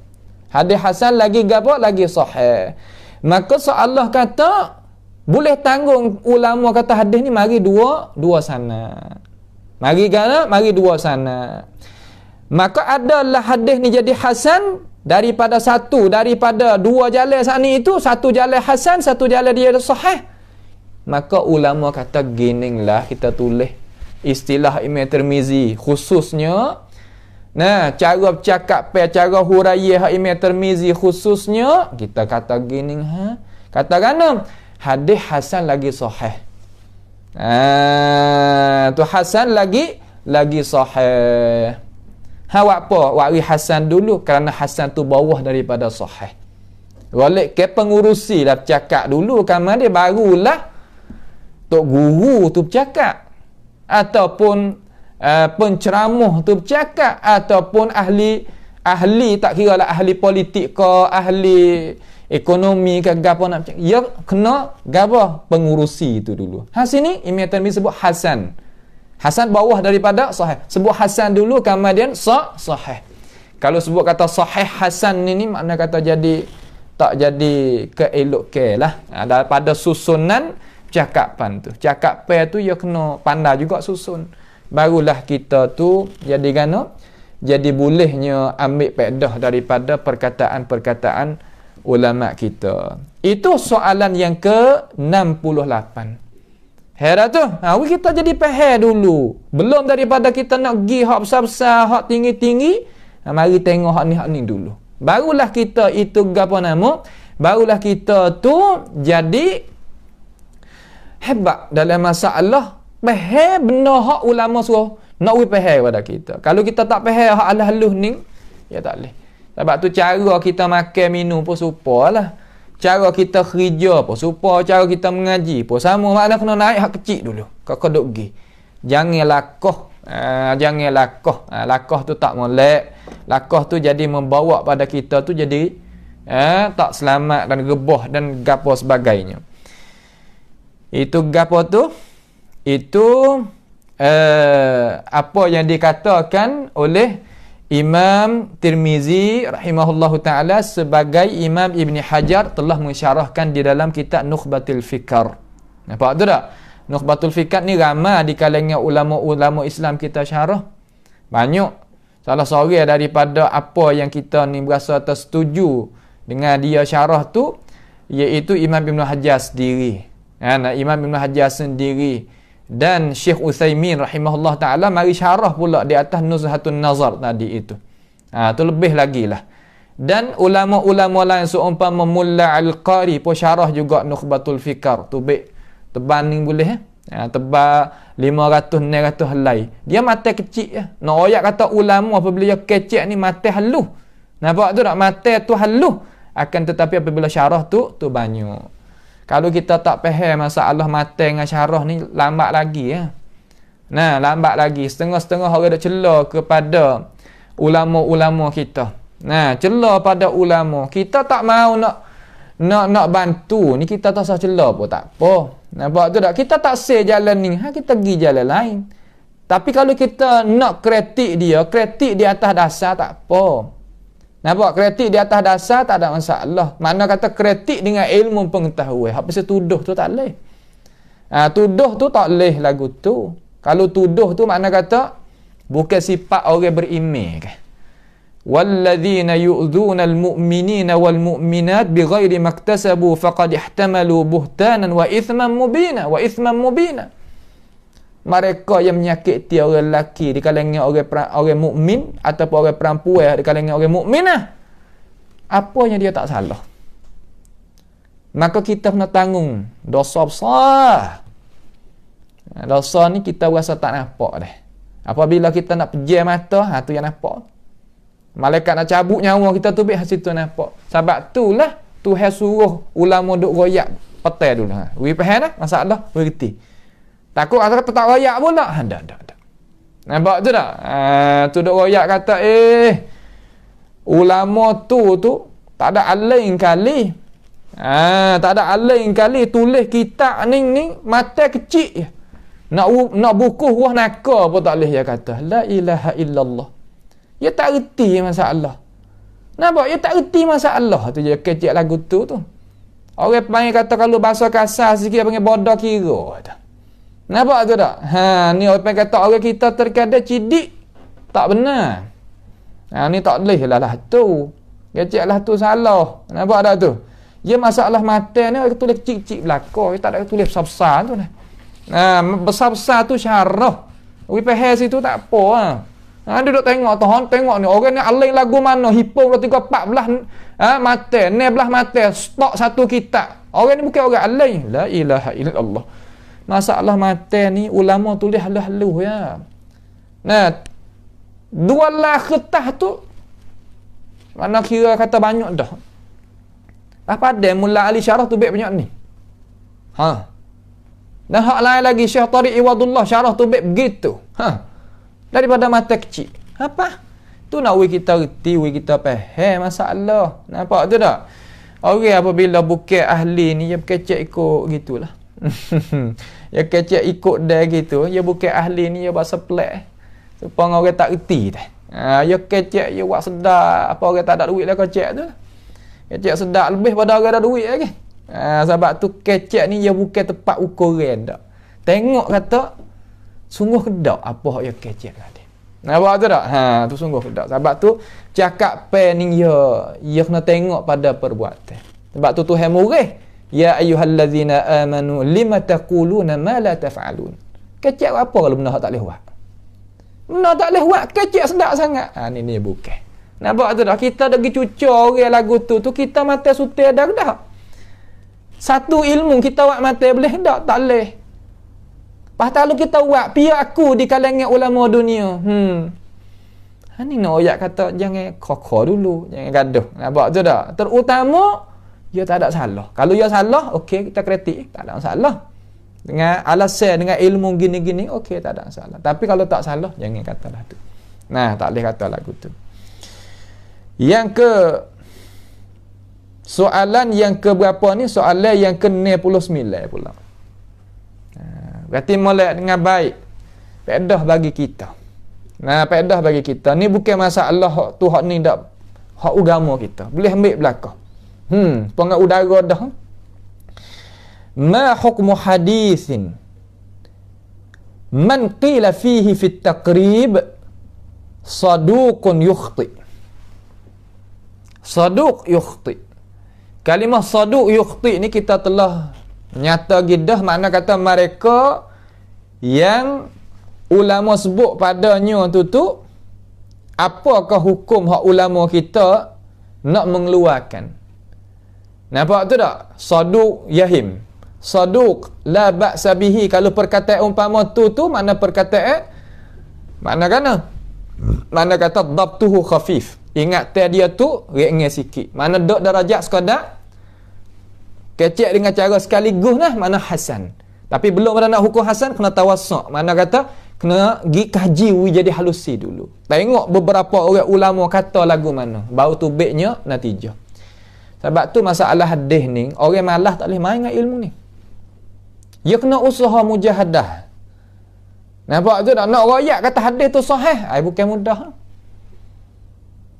Hadis hasan lagi gapo? Lagi sahih. Maka Allah kata boleh tanggung ulama kata hadis ni mari dua sanad. Mari dua sanad. Maka adalah hadis ni jadi hasan daripada dua jalan saat ni itu, satu jalan hasan, satu jalan dia sahih. Maka ulama kata gininglah kita tulis istilah Imam Tirmizi khususnya. Nah, cara bercakap cara huraiah Imam Tirmizi khususnya kita kata gining katakan hadis hasan lagi sahih. Tu hasan lagi sahih. Apa? Wari hasan dulu kerana hasan tu bawah daripada sahih. Walik ke pengurusi lah bercakap dulu, kamar dia barulah tok guru tu bercakap, ataupun penceramah tu bercakap, ataupun ahli tak kira lah ahli politik ke ahli ekonomi ke gapo nak bercakap, ya kena gapo pengurusi tu dulu. Sini Imam Tirmizi sebut hasan bawah daripada sahih. Sebut hasan dulu kemudian sahih. Kalau sebut kata sahih hasan ni makna kata tak jadi keelok lah. Daripada susunan cakapan tu. Cakapan tu ya kena pandai juga susun. Barulah kita tu jadi bolehnya ambil faedah daripada perkataan-perkataan ulama kita. Itu soalan yang ke-68. Heran tu. Kita jadi faham dulu. Belum daripada kita nak pergi hak besar-besar, hak tinggi-tinggi. Mari tengok hak ni dulu. Barulah kita itu barulah kita tu jadi hebat dalam masalah faham benda hak ulama suruh nak faham pada kita. Kalau kita tak faham hak halus ni, ya tak boleh. Sebab tu cara kita makan minum pun supalah. Cara kita kerja pun supa, cara kita mengaji pun sama. Maknanya kena naik hak kecil dulu. Kau duk pergi. Jangan lakoh. Lakoh tu tak molek. Lakoh tu jadi membawa pada kita tu jadi tak selamat dan rebah dan gapo sebagainya. Itu gapo tu? Itu apa yang dikatakan oleh Imam Tirmizi rahimahullahu taala sebagai Imam Ibn Hajar telah mensyarahkan di dalam kitab Nukhbatul Fikr. Nampak tu tak? Nukhbatul Fikr ni ramai di kalangan ulama-ulama Islam kita syarah. Banyak. Salah seorang daripada apa yang kita ni berasa tersetuju dengan dia syarah tu iaitu Imam Ibn Hajar sendiri. Imam Ibn Hajar sendiri dan Syekh Utsaimin rahimahullah taala mari syarah pula di atas Nuzhatun Nazar tadi itu. Tu lebih lagi lah. Dan ulama-ulama lain seumpama Mulla Al-Qari pun syarah juga Nukhbatul Fikr. Tu baik tebal ni boleh tebal 500-600 helai. Dia mata kecil ya. Nak ayat kata ulama apabila dia kecil ni mata halus. Nampak tu tak? Mata tu halus. Akan tetapi apabila syarah tu banyak. Kalau kita tak faham masalah mata dengan syarah ni, lambat lagi ya. Lambat lagi. Setengah-setengah orang dah celah kepada ulama-ulama kita. Celah pada ulama. Kita tak mau nak bantu. Ni kita tak usah celah pun tak apa. Nampak tu tak? Kita tak say jalan ni. Kita pergi jalan lain. Tapi kalau kita nak kritik dia, kritik di atas dasar tak apa. Nampak? Kritik di atas dasar tak ada masalah. Mana kata kritik dengan ilmu pengetahuan. Apa pasal tuduh tu tak boleh. Tuduh tu tak boleh lagu tu. Kalau tuduh tu makna kata bukan sifat orang beriman kan. Walladzina yu'dzuna al-mu'minina wal-mu'minat bighairi maktasabu faqad ihtamalu buhtanan wa ithman mubina. Mereka yang menyakiti orang lelaki di kalangan orang mukmin ataupun orang perempuan di kalangan orang mukminah, apa yang dia tak salah, maka kita kena tanggung dosa besar. Dosa ni kita rasa tak nampak dah. Apabila kita nak pejam mata, tu yang nampak. Malaikat nak cabut nyawa kita tu situ nampak. Sebab itulah Tuhan suruh ulama duk royak petai dulu. We faham dah masalah, we reti. Takut asal kata tak royak pula. Tak. Nampak tu tak? Tu duk royak kata ulama tu tak ada alain kali. Tak ada alain kali tulis kitab ni mata kecil je. Nak buku ruah naka pun tak boleh dia kata. La ilaha illallah. Dia tak reti masalah. Nampak? Dia tak reti masalah tu je kecil lagu tu. Orang panggil kata kalau bahasa kasar sikit panggil bodoh kira. Nampak tu tak? Ni orang kata orang kita terkadang cidik tak benar. Ni tak boleh lah tu. Kecil lah tu salah. Nampak tak tu? Dia masalah mata ni orang tulis cik-cik belakang. Dia tak ada tulis besar-besar tu lah. Besar-besar tu syarah. Orang faham situ tak apa. Dia duduk tengok ni. Orang ni alain lagu mana? Hipung 3-14 mata. 16 mata. Stok satu kitab. Orang ni bukan orang alain. La ilaha illallah. Masalah mata ni ulama tulis halus-halus ya. 2 kertas tu mana kira kata banyak dah. Apa ada mula ahli syarah tu baik banyak ni. Dan hak lain lagi Syekh Tariq Iwadullah syarah tu baik begitu. Daripada mata kecil. Apa? Tu nak kita reti, kita faham masalah. Nampak tu tak? Orang apabila bukan ahli ni dia kecek ikut gitulah. Ya kecek ikut dia gitu. Ya bukan ahli ni dia bahasa pelik. Supaya orang tak reti dah. Ya kecek ya buat sedap. Apa orang tak ada duit lah kecek tu. Kecek sedap lebih pada orang ada duit lagi. Sebab tu kecek ni dia bukan tempat ukuran dak. Tengok kata sungguh kedak apa yang kecek tadi. Nampak tu tak? Tu sungguh kedak. Sebab tu cakap pen ni ya kena tengok pada perbuatan. Sebab tu Tuhan murih. Ya ayyuhallazina amanu lima taquluna ma la taf'alun. Kecek apa kalau benda tak boleh buat? Benda tak boleh buat kecek sedap sangat. Ni bukan. Nampak tu dah kita dah pergi cucur orang lagu tu kita mata sutai dah dah. Satu ilmu kita buat mata boleh tak boleh. Pas kalau kita buat pihak aku di kalangan ulama dunia. Ni nak ayat kata jangan kokor dulu, jangan gaduh. Nampak tu dah. Terutama dia tak ada salah. Kalau dia salah, okey kita kritik, tak ada masalah. Dengan alasan dengan ilmu gini-gini, okey tak ada masalah. Tapi kalau tak salah, jangan katalah tu. Tak boleh kata lagu tu. Soalan yang ke berapa ni? Soalan yang ke-69 pula. Berarti mulai dengan baik. Faedah bagi kita. Nah, faedah bagi kita. Ni bukan masalah hak tu hak ni dak hak agama kita. Boleh ambil belakang. Pengat udara dah. Ma hukmu hadithin man qila fihi fit taqrib saduqun yukhti. Saduq yukhti. Kalimah saduq yukhti ni kita telah nyata gidah, makna kata mereka yang ulama sebut padanya tu apakah hukum hak ulama kita nak mengeluarkan. Nampak tu tak? Saduq yahim. Saduq la ba'sa bihi. Kalau perkataan umpama tu mana perkataan? Mana kata dhabtuhu khafif. Ingat dia tu ringan sikit. Mana dok darajat sekadar kecek dengan cara sekaligus lah, mana hasan. Tapi belum ada nak hukum hasan, kena tawassak. Mana kata kena pergi kaji jadi halusi dulu. Tengok beberapa orang ulama kata lagu mana. Baru tu baiknya natijah. Sebab tu masalah hadis ni, orang malas tak boleh main dengan ilmu ni. Dia kena usaha mujahadah. Nampak tu tak? Nak royak kata hadis tu sahih, bukan mudah.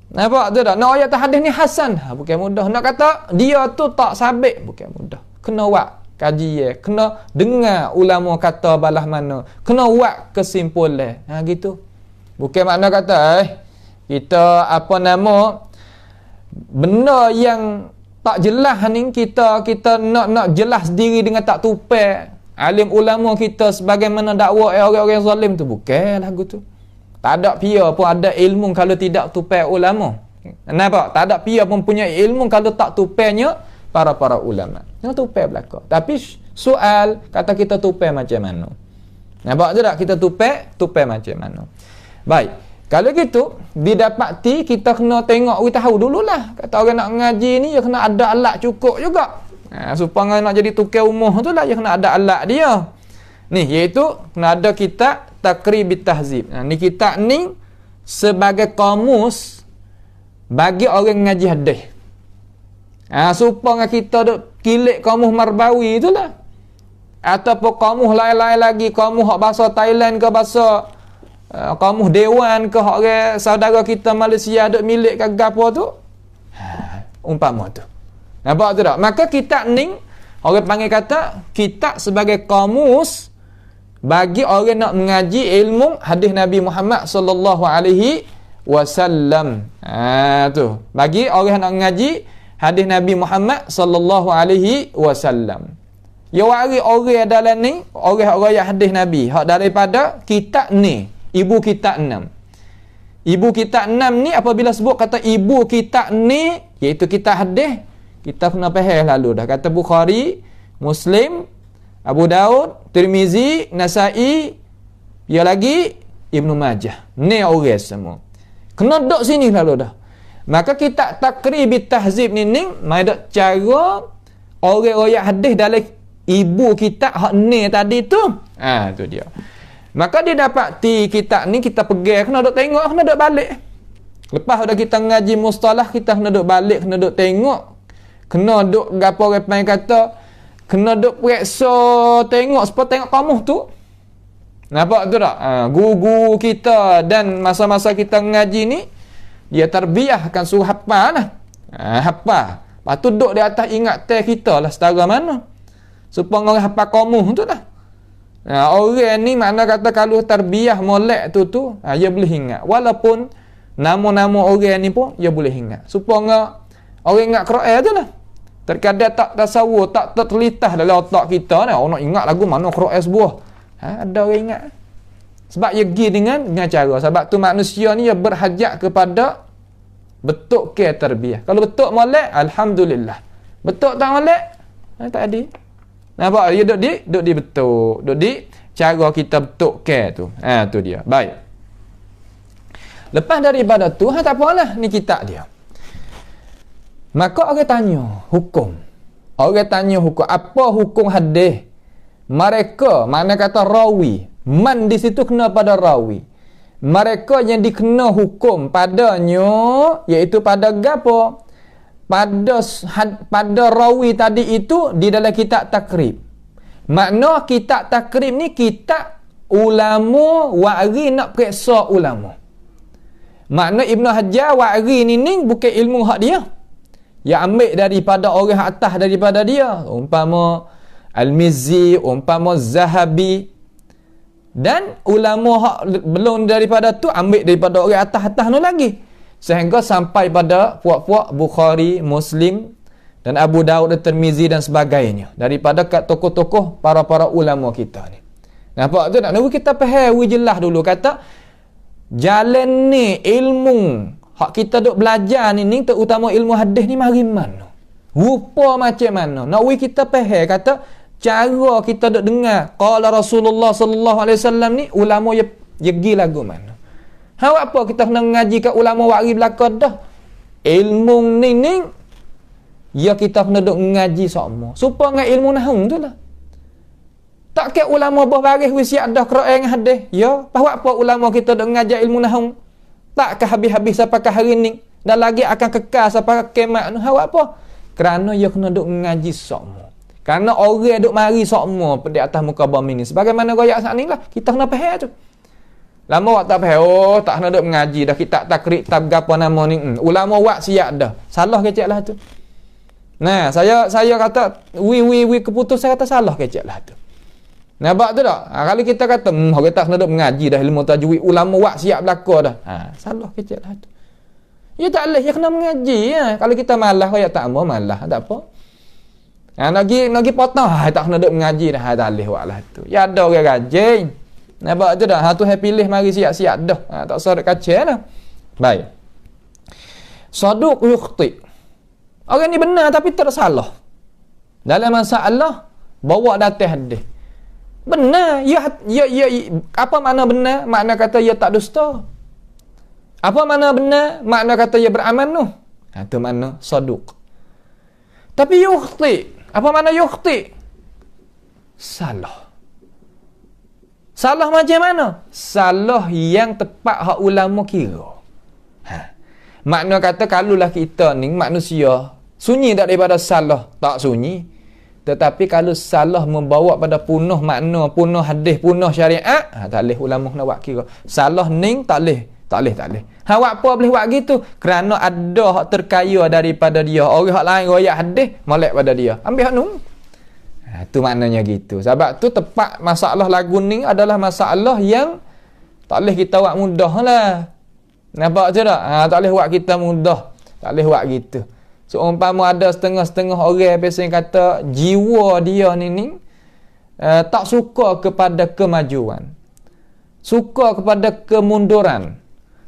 Nampak tu tak? Nak royak kata hadis ni hasan, bukan mudah. Nak kata dia tu tak sabit, bukan mudah. Kena buat kaji, kena dengar ulama kata balah mana, kena buat kesimpulan. Gitu. Bukan makna kata kita benda yang tak jelas ni kita nak jelas diri dengan tak tupai alim ulama kita sebagaimana dakwa orang-orang zalim tu, bukan lagu tu. Tak ada pia pun ada ilmu kalau tidak tupai ulama. Nampak? Tak ada pia pun punya ilmu kalau tak tupainya para ulama. Yang tupai belaka. Tapi soal kata kita tupai macam mana? Nampak tu tak? Kita tupai macam mana? Baik. Kalau gitu, didapati kita kena tengok, kita tahu dululah. Kata orang nak ngaji ni, dia kena ada alat cukup juga. Supaya nak jadi tukar umur tu lah, dia kena ada alat dia. Ni, iaitu kena ada kitab Taqribit Tahzib. Ni kitab ni sebagai kamus bagi orang ngaji hadis. Supaya kita duk kilik kamus Marbawi tu lah. Ataupun kamus lain-lain lagi, kamus bahasa Thailand ke bahasa kamus dewan ke orang saudara kita Malaysia duk milik ke gapo tu, umpama tu. Nampak tu tak? Maka kitab ni orang panggil kata kitab sebagai kamus bagi orang nak mengaji ilmu hadis Nabi Muhammad sallallahu alaihi wasallam. Tu bagi orang nak mengaji hadis Nabi Muhammad sallallahu alaihi wasallam. Ya wari orang dalam ni orang yang hadis Nabi hak daripada kitab ni. Ibu kitab 6. Ibu kitab 6 ni apabila sebut kata ibu kitab ni, iaitu kitab hadis, kita kena faham lalu dah. Kata Bukhari, Muslim, Abu Daud, Tirmizi, Nasai, dia lagi Ibnu Majah. Ni orang semua. Kena duduk sini lalu dah. Maka kitab Taqribit Tahzib ni mai dak cara orang-orang hadis dalam ibu kitab hak ni tadi tu. Tu dia. Maka dia dapati kitab ni kita pegang, kena duk tengok, kena duk balik. Lepas dah kita ngaji mustalah, kita kena duk balik, kena duk tengok. Kena duk gapo orang kata, kena duk periksa tengok supaya tengok kamus tu. Nampak tu tak? Guru kita dan masa-masa kita ngaji ni, dia terbiahkan suruh hafal lah. Hafal. Lepas tu duk di atas ingat teh kita lah setara mana. Supaya orang hafal kamus tu lah. Orang ni makna kata kalau terbiah molek tu dia boleh ingat. Walaupun nama-nama orang ni pun dia boleh ingat. Supaya orang ingat Quran je lah. Terkadang tak tasawur, tak terlintas dalam otak kita ni. Orang nak ingat lagu mana Quran sebuah. Ada orang ingat. Sebab dia pergi dengan cara. Sebab tu manusia ni dia berhajat kepada betul ke terbiah. Kalau betul molek, alhamdulillah. Betul tak molek, tak ada. Nampak? Dia duduk di betul. Duduk di cara kita betul ke tu. Tu dia. Baik. Lepas daripada tu, tak apalah. Ni kitab dia. Maka orang tanya hukum. Orang tanya hukum. Apa hukum hadis? Mereka, mana kata rawi. Man di situ kena pada rawi. Mereka yang dikena hukum padanya, iaitu pada gapo? Pada rawi tadi itu di dalam kitab takrib. Makna kitab takrib ni kitab ulama wa'ri nak periksa ulama. Makna Ibn Hajar wa'ri ni bukan ilmu hak dia. Yang ambil daripada orang atas daripada dia. Umpama Al-Mizzi, umpama Zahabi. Dan ulama hak belum daripada tu ambil daripada orang atas-atas tu lagi. Sehingga sampai pada puak-puak Bukhari, Muslim dan Abu Daud dan Tirmizi dan sebagainya. Daripada kat tokoh-tokoh para-para ulama kita ni. Nampak tu tak? Nak kita faham jelas dulu. Kata, jalan ni ilmu hak kita duk belajar ni terutama ilmu hadis ni mari mana? Rupa macam mana? Nak kita faham kata, cara kita duk dengar qala Rasulullah sallallahu alaihi wasallam ni ulama ya pergi lagu mana. Hak apa kita kena ngaji kat ulama wari belakang dah. Ilmu ni ya kita kena duk ngaji sama. Supaya dengan ilmu nahwu tu lah. Tak ke ulama berbaris wisiat dah Quran hadis. Ya, apa ulama kita duk ngajar ilmu nahwu. Tak ke habis-habis sampai ke hari ni dan lagi akan kekal sampai kiamat tu. Hak apa? Kerana ya kena duk ngaji sama. Karena orang duk mari sokmo di atas muka bumi ni. Sebagaimana royak saat ni lah. Kita kena faham tu. Lama awak tak faham. Oh, tak kena duk mengaji dah. Kita takrib, tab apa nama ni. Ulama awak siap dah. Salah kecek lah tu. Nah, saya kata, keputusan kata salah kecek lah tu. Nampak tu tak? Kalau kita kata, orang tak kena duk mengaji dah. Ilmu tajwid. Ulama awak siap belakang dah. Salah kecek lah tu. Ya tak boleh. Ya kena mengaji. Ya. Kalau kita malah, royak tak mau malah. Tak apa. Nak potong tak kena duk mengaji dah tak leh wak lah tu. Ya ada orang rajin. Nampak tu dah. Tu pilih mari siap-siap dah. Tak usah duk kacau dah. Baik. Saduq yukhti. Orang ni benar tapi tersalah. Dalam masalah bawa datang hadis. Benar. Ya, apa makna benar? Makna kata ya tak dusta. Apa makna benar? Makna kata ya beraman tu. Tu makna saduq. Tapi yukhti. Apa makna yukhti? Salah. Salah macam mana? Salah yang tepat hak ulama kira. Makna kata kalulah kita ni manusia sunyi tak daripada salah, tak sunyi. Tetapi kalau salah membawa pada punuh makna, punuh hadis, punuh syariat, tak boleh ulama kena buat kira. Salah ni tak boleh. Awak apa boleh buat gitu? Kerana ada hak terkaya daripada dia. Orang hak lain royak hadis, molek pada dia. Ambil hak nu. Tu maknanya gitu. Sebab tu tepat masalah lagu ni adalah masalah yang tak boleh kita buat mudah lah. Nampak tu tak? Tak boleh buat kita mudah. Tak boleh buat gitu. So, umpama ada setengah-setengah orang biasanya kata jiwa dia ni tak suka kepada kemajuan. Suka kepada kemunduran.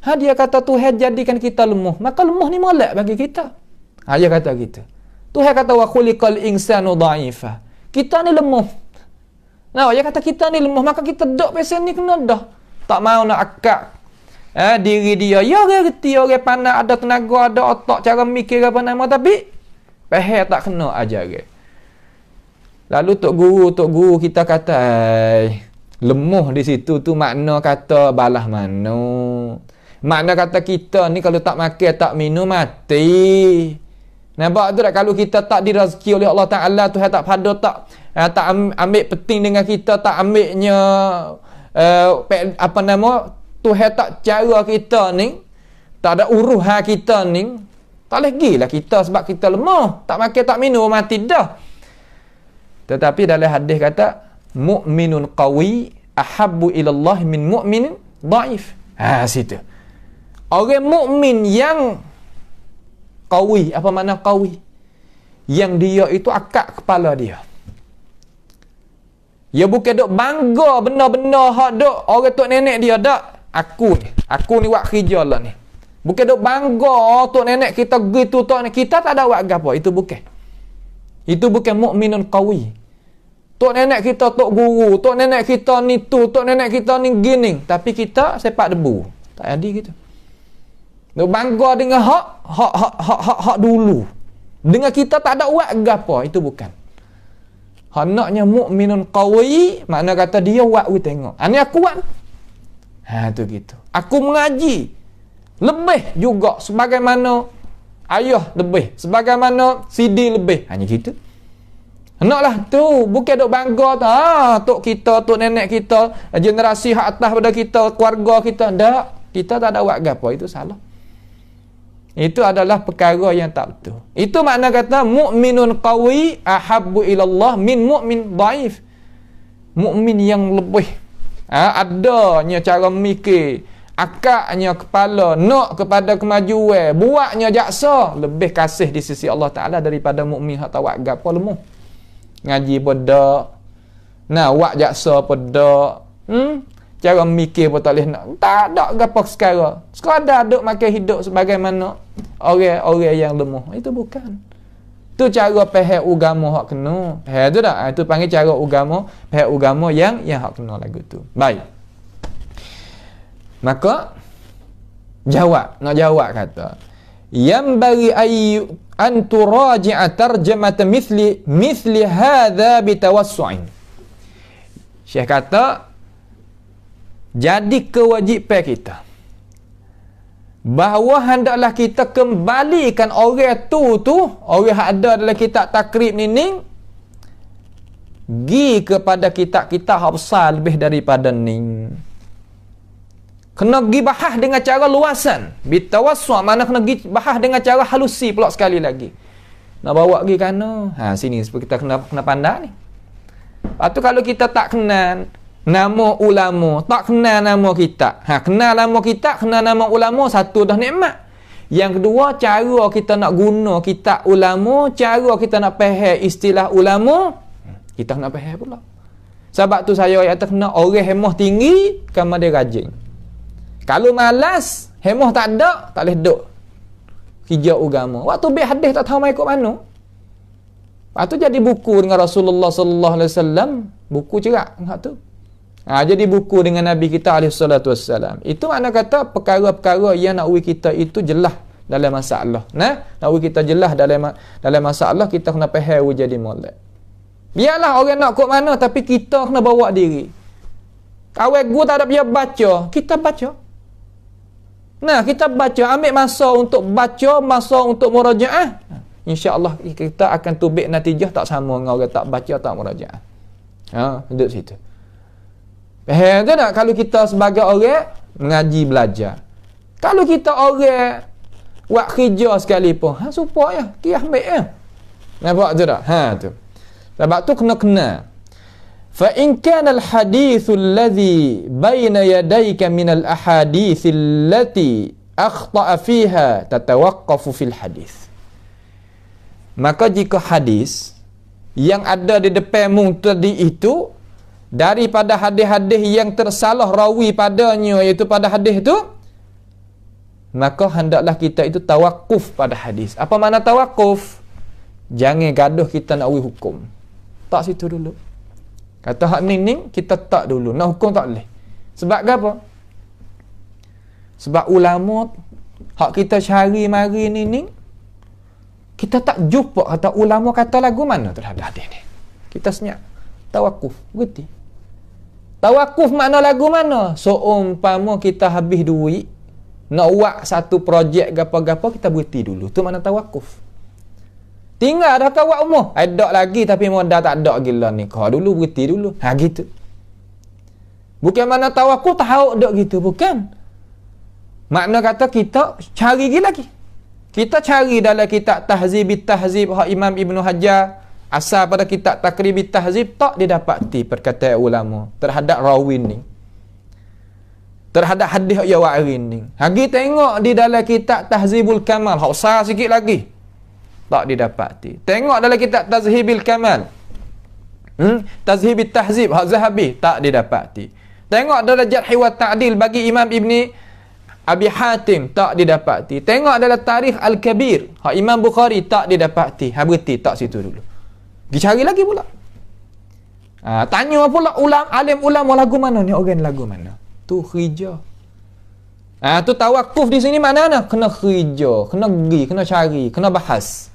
Dia kata Tuhan jadikan kita lemah. Maka lemah ni molek bagi kita. Dia kata gitu. Tuhan kata wa khuliqal insanu dha'ifa. Kita ni lemah. Dia kata kita ni lemah. Maka kita dok pesen ni kena dah. Tak mau nak akak. Diri dia. Ya orang reti, orang pandai, ada tenaga, ada otak, cara mikir apa nama. Tapi pahal tak kena ajar. Lalu Tok Guru kita kata lemah di situ tu makna kata balah mana. Makna kata kita ni kalau tak makan, tak minum, mati. Nampak tu tak? Kalau kita tak direzeki oleh Allah Ta'ala, Tuhan tak pada, tak ambil penting dengan kita, tak ambilnya, Tuhan tak cara kita ni, tak ada uruhan kita ni, tak boleh gilah kita sebab kita lemah. Tak makan, tak minum, mati dah. Tetapi dalam hadis kata, mu'minun qawi ahabbu ilallah min mu'minin dhaif. Situ. Orang mukmin yang qawi, apa makna qawi? Yang dia itu akak kepala dia. Dia bukan duk bangga benda-benda hak duk orang tok nenek dia dak. Aku ni buat kerja lah ni. Bukan duk bangga tok nenek kita gitu tok nenek kita tak ada buat gapo, itu bukan. Itu bukan mukminun qawi. Tok nenek kita tok guru, tok nenek kita ni tu, tok nenek kita ni gini, tapi kita sepak debu. Tak ada gitu. Duk bangga dengan hak dulu. Dengan kita tak ada buat gapo, itu bukan. Hanaknya mukminun qawi, makna kata dia buat we tengok. Ni aku buat. Tu gitu. Aku mengaji lebih juga sebagaimana ayah lebih, sebagaimana CD lebih. Hanya gitu. Naklah tu, bukan duk bangga tu. Tok kita, tok nenek kita, generasi hak atas pada kita, keluarga kita. Tak, kita tak ada buat gapo, itu salah. Itu adalah perkara yang tak betul. Itu makna kata mukminun qawi ahabbu ilallah min mukmin dhaif. Mukmin yang lebih adanya cara mikir, akaknya kepala, nak kepada kemajuan, buatnya jaksa, lebih kasih di sisi Allah Taala daripada mukmin hak tawak gapo lemah. Ngaji pada buat jaksa pada cara mikir pun tak boleh nak. Tak ada gapo sekarang. Sekadar duk makan hidup sebagaimana orang-orang yang lemah. Itu bukan. Tu cara faham agama hak kena. Tu dah. Itu panggil cara agama, faham agama yang hak kena lagu tu. Baik. Maka nak jawab kata yang bagi ayu an turaji'a tarjamat mithli hadha bitawassu'in. Syekh kata jadi kewajipan kita bahawa hendaklah kita kembalikan orang tu orang yang ada dalam kitab takrib ni gi kepada kitab-kitab hak besar lebih daripada ni. Kena pergi bahas dengan cara luasan. Bitawassu' mana kena pergi bahas dengan cara halusi pula sekali lagi. Nak bawa pergi kana. Sini kita kena pandai ni. Lepas tu kalau kita tak kenal nama ulama, tak kenal nama kitab. Kenal nama kitab, kenal nama ulama, satu dah nikmat. Yang kedua, cara kita nak guna kitab ulama, cara kita nak faham istilah ulama, kita nak faham pula. Sebab tu saya kata kena orang hemah tinggi, kamar dia rajin. Kalau malas, hemah tak ada, tak boleh duduk kerja agama. Waktu biar hadis tak tahu mai ikut mana. Lepas tu jadi buku dengan Rasulullah sallallahu alaihi wasallam, buku cerak hak tu. Jadi buku dengan Nabi kita alaihi salatu wassalam. Itu makna kata perkara-perkara yang nak uji kita itu jelas dalam masalah. Nak uji kita jelas dalam masalah, kita kena faham jadi molek. Biarlah orang nak kok mana, tapi kita kena bawa diri. Kawan guru tak ada biar baca, kita baca. Kita baca, ambil masa untuk baca, masa untuk murajaah. InsyaAllah kita akan tubik natijah tak sama dengan orang tak baca, tak murajaah. Duduk situ. Tu tak? Kalau kita sebagai orang mengaji belajar. Kalau kita orang buat kerja sekalipun, supaya dia ambil nampak tu tak? Tu. Sebab tu kena. فإن كان الحديث الذي بين يديك من الأحاديث التي أخطأ فيها تتوقف في الحديث. Maka jika hadis yang ada di depanmu tadi itu daripada hadis-hadis yang tersalah rawi padanya, iaitu pada hadis itu, maka hendaklah kita itu tawakuf pada hadis. Apa makna tawakuf? Jangan gaduh kita nak hukum. Tak situ dulu. Kata hak ni kita tak dulu. Nak hukum tak boleh. Sebab apa? Sebab ulama hak kita cari mari ni kita tak jumpa kata ulama kata lagu mana terhadap hadis ni. Kita senyap. Tawakuf. Berhenti. Tawakuf makna lagu mana? Seumpama kita habis duit nak buat satu projek gapo-gapo, kita berhenti dulu. Tu makna tawakuf. Tinggal dah kawat umur. Ada lagi tapi modal tak ada gila ni. Kau dulu berhenti dulu. Gitu. Bukan mana tawakuf tahu dok gitu, bukan. Makna kata kita cari lagi. Kita cari dalam kitab Tahzibit Tahzib hak Imam Ibnu Hajar, asal pada kitab Takribit Tahzib, tak didapati perkataan ulama terhadap rawi ni. Terhadap hadis yang wa'ri ni. Hagi tengok di dalam kitab Tahzibul Kamal, hak besar sikit lagi. Tak didapati. Tengok dalam kitab Tazhibil Kamal. Tazhibit Tahzib hak Zahabi, tak didapati. Tengok dalam Jarh wa Ta'dil bagi Imam Ibni Abi Hatim, tak didapati. Tengok dalam Tarikh Al-Kabir hak Imam Bukhari, tak didapati. Berhenti tak situ dulu. Dicari lagi pula. Tanya pula alim ulama lagu mana ni, orang lagu mana? Tu khija. Tu tawakuf di sini mana? Kena khija, kena pergi, kena cari, kena bahas.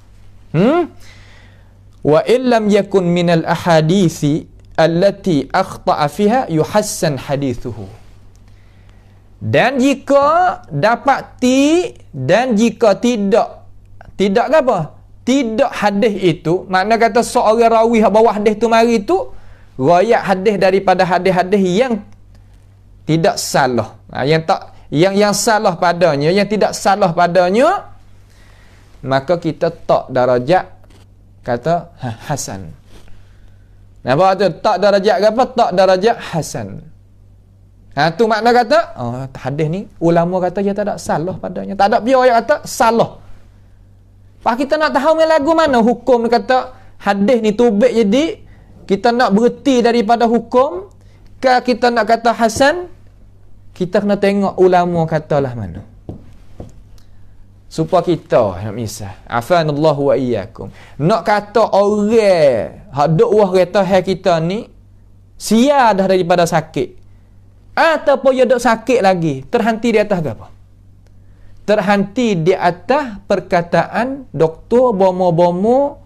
Wa illam yakun minal ahadisi allati akhta'a fiha yuhassan hadithuhu. Dan jika dapati dan jika tidak apa? tidak hadis itu, makna kata seorang rawi yang bawa hadis tu mari tu riwayat hadis daripada hadis-hadis yang tidak salah. Yang salah padanya, yang tidak salah padanya, maka kita tak darajat kata hasan. Nampak tu? Tak darajat apa? Tak darajat hasan. Tu makna kata hadis ni ulama kata dia tak ada salah padanya. Tak ada biar yang kata salah. Pak kita nak tahu lagu mana hukum kata hadis ni tubik, jadi kita nak berhenti daripada hukum ke kita nak kata hasan, kita kena tengok ulama katalah mana. Supaya kita nak misah. Afanallahu wa iyyakum. Nak kata orang hak duk wah kereta hai kita ni sia dah daripada sakit. Ataupun dia duk sakit lagi, terhenti di atas apa? Terhenti di atas perkataan doktor bomo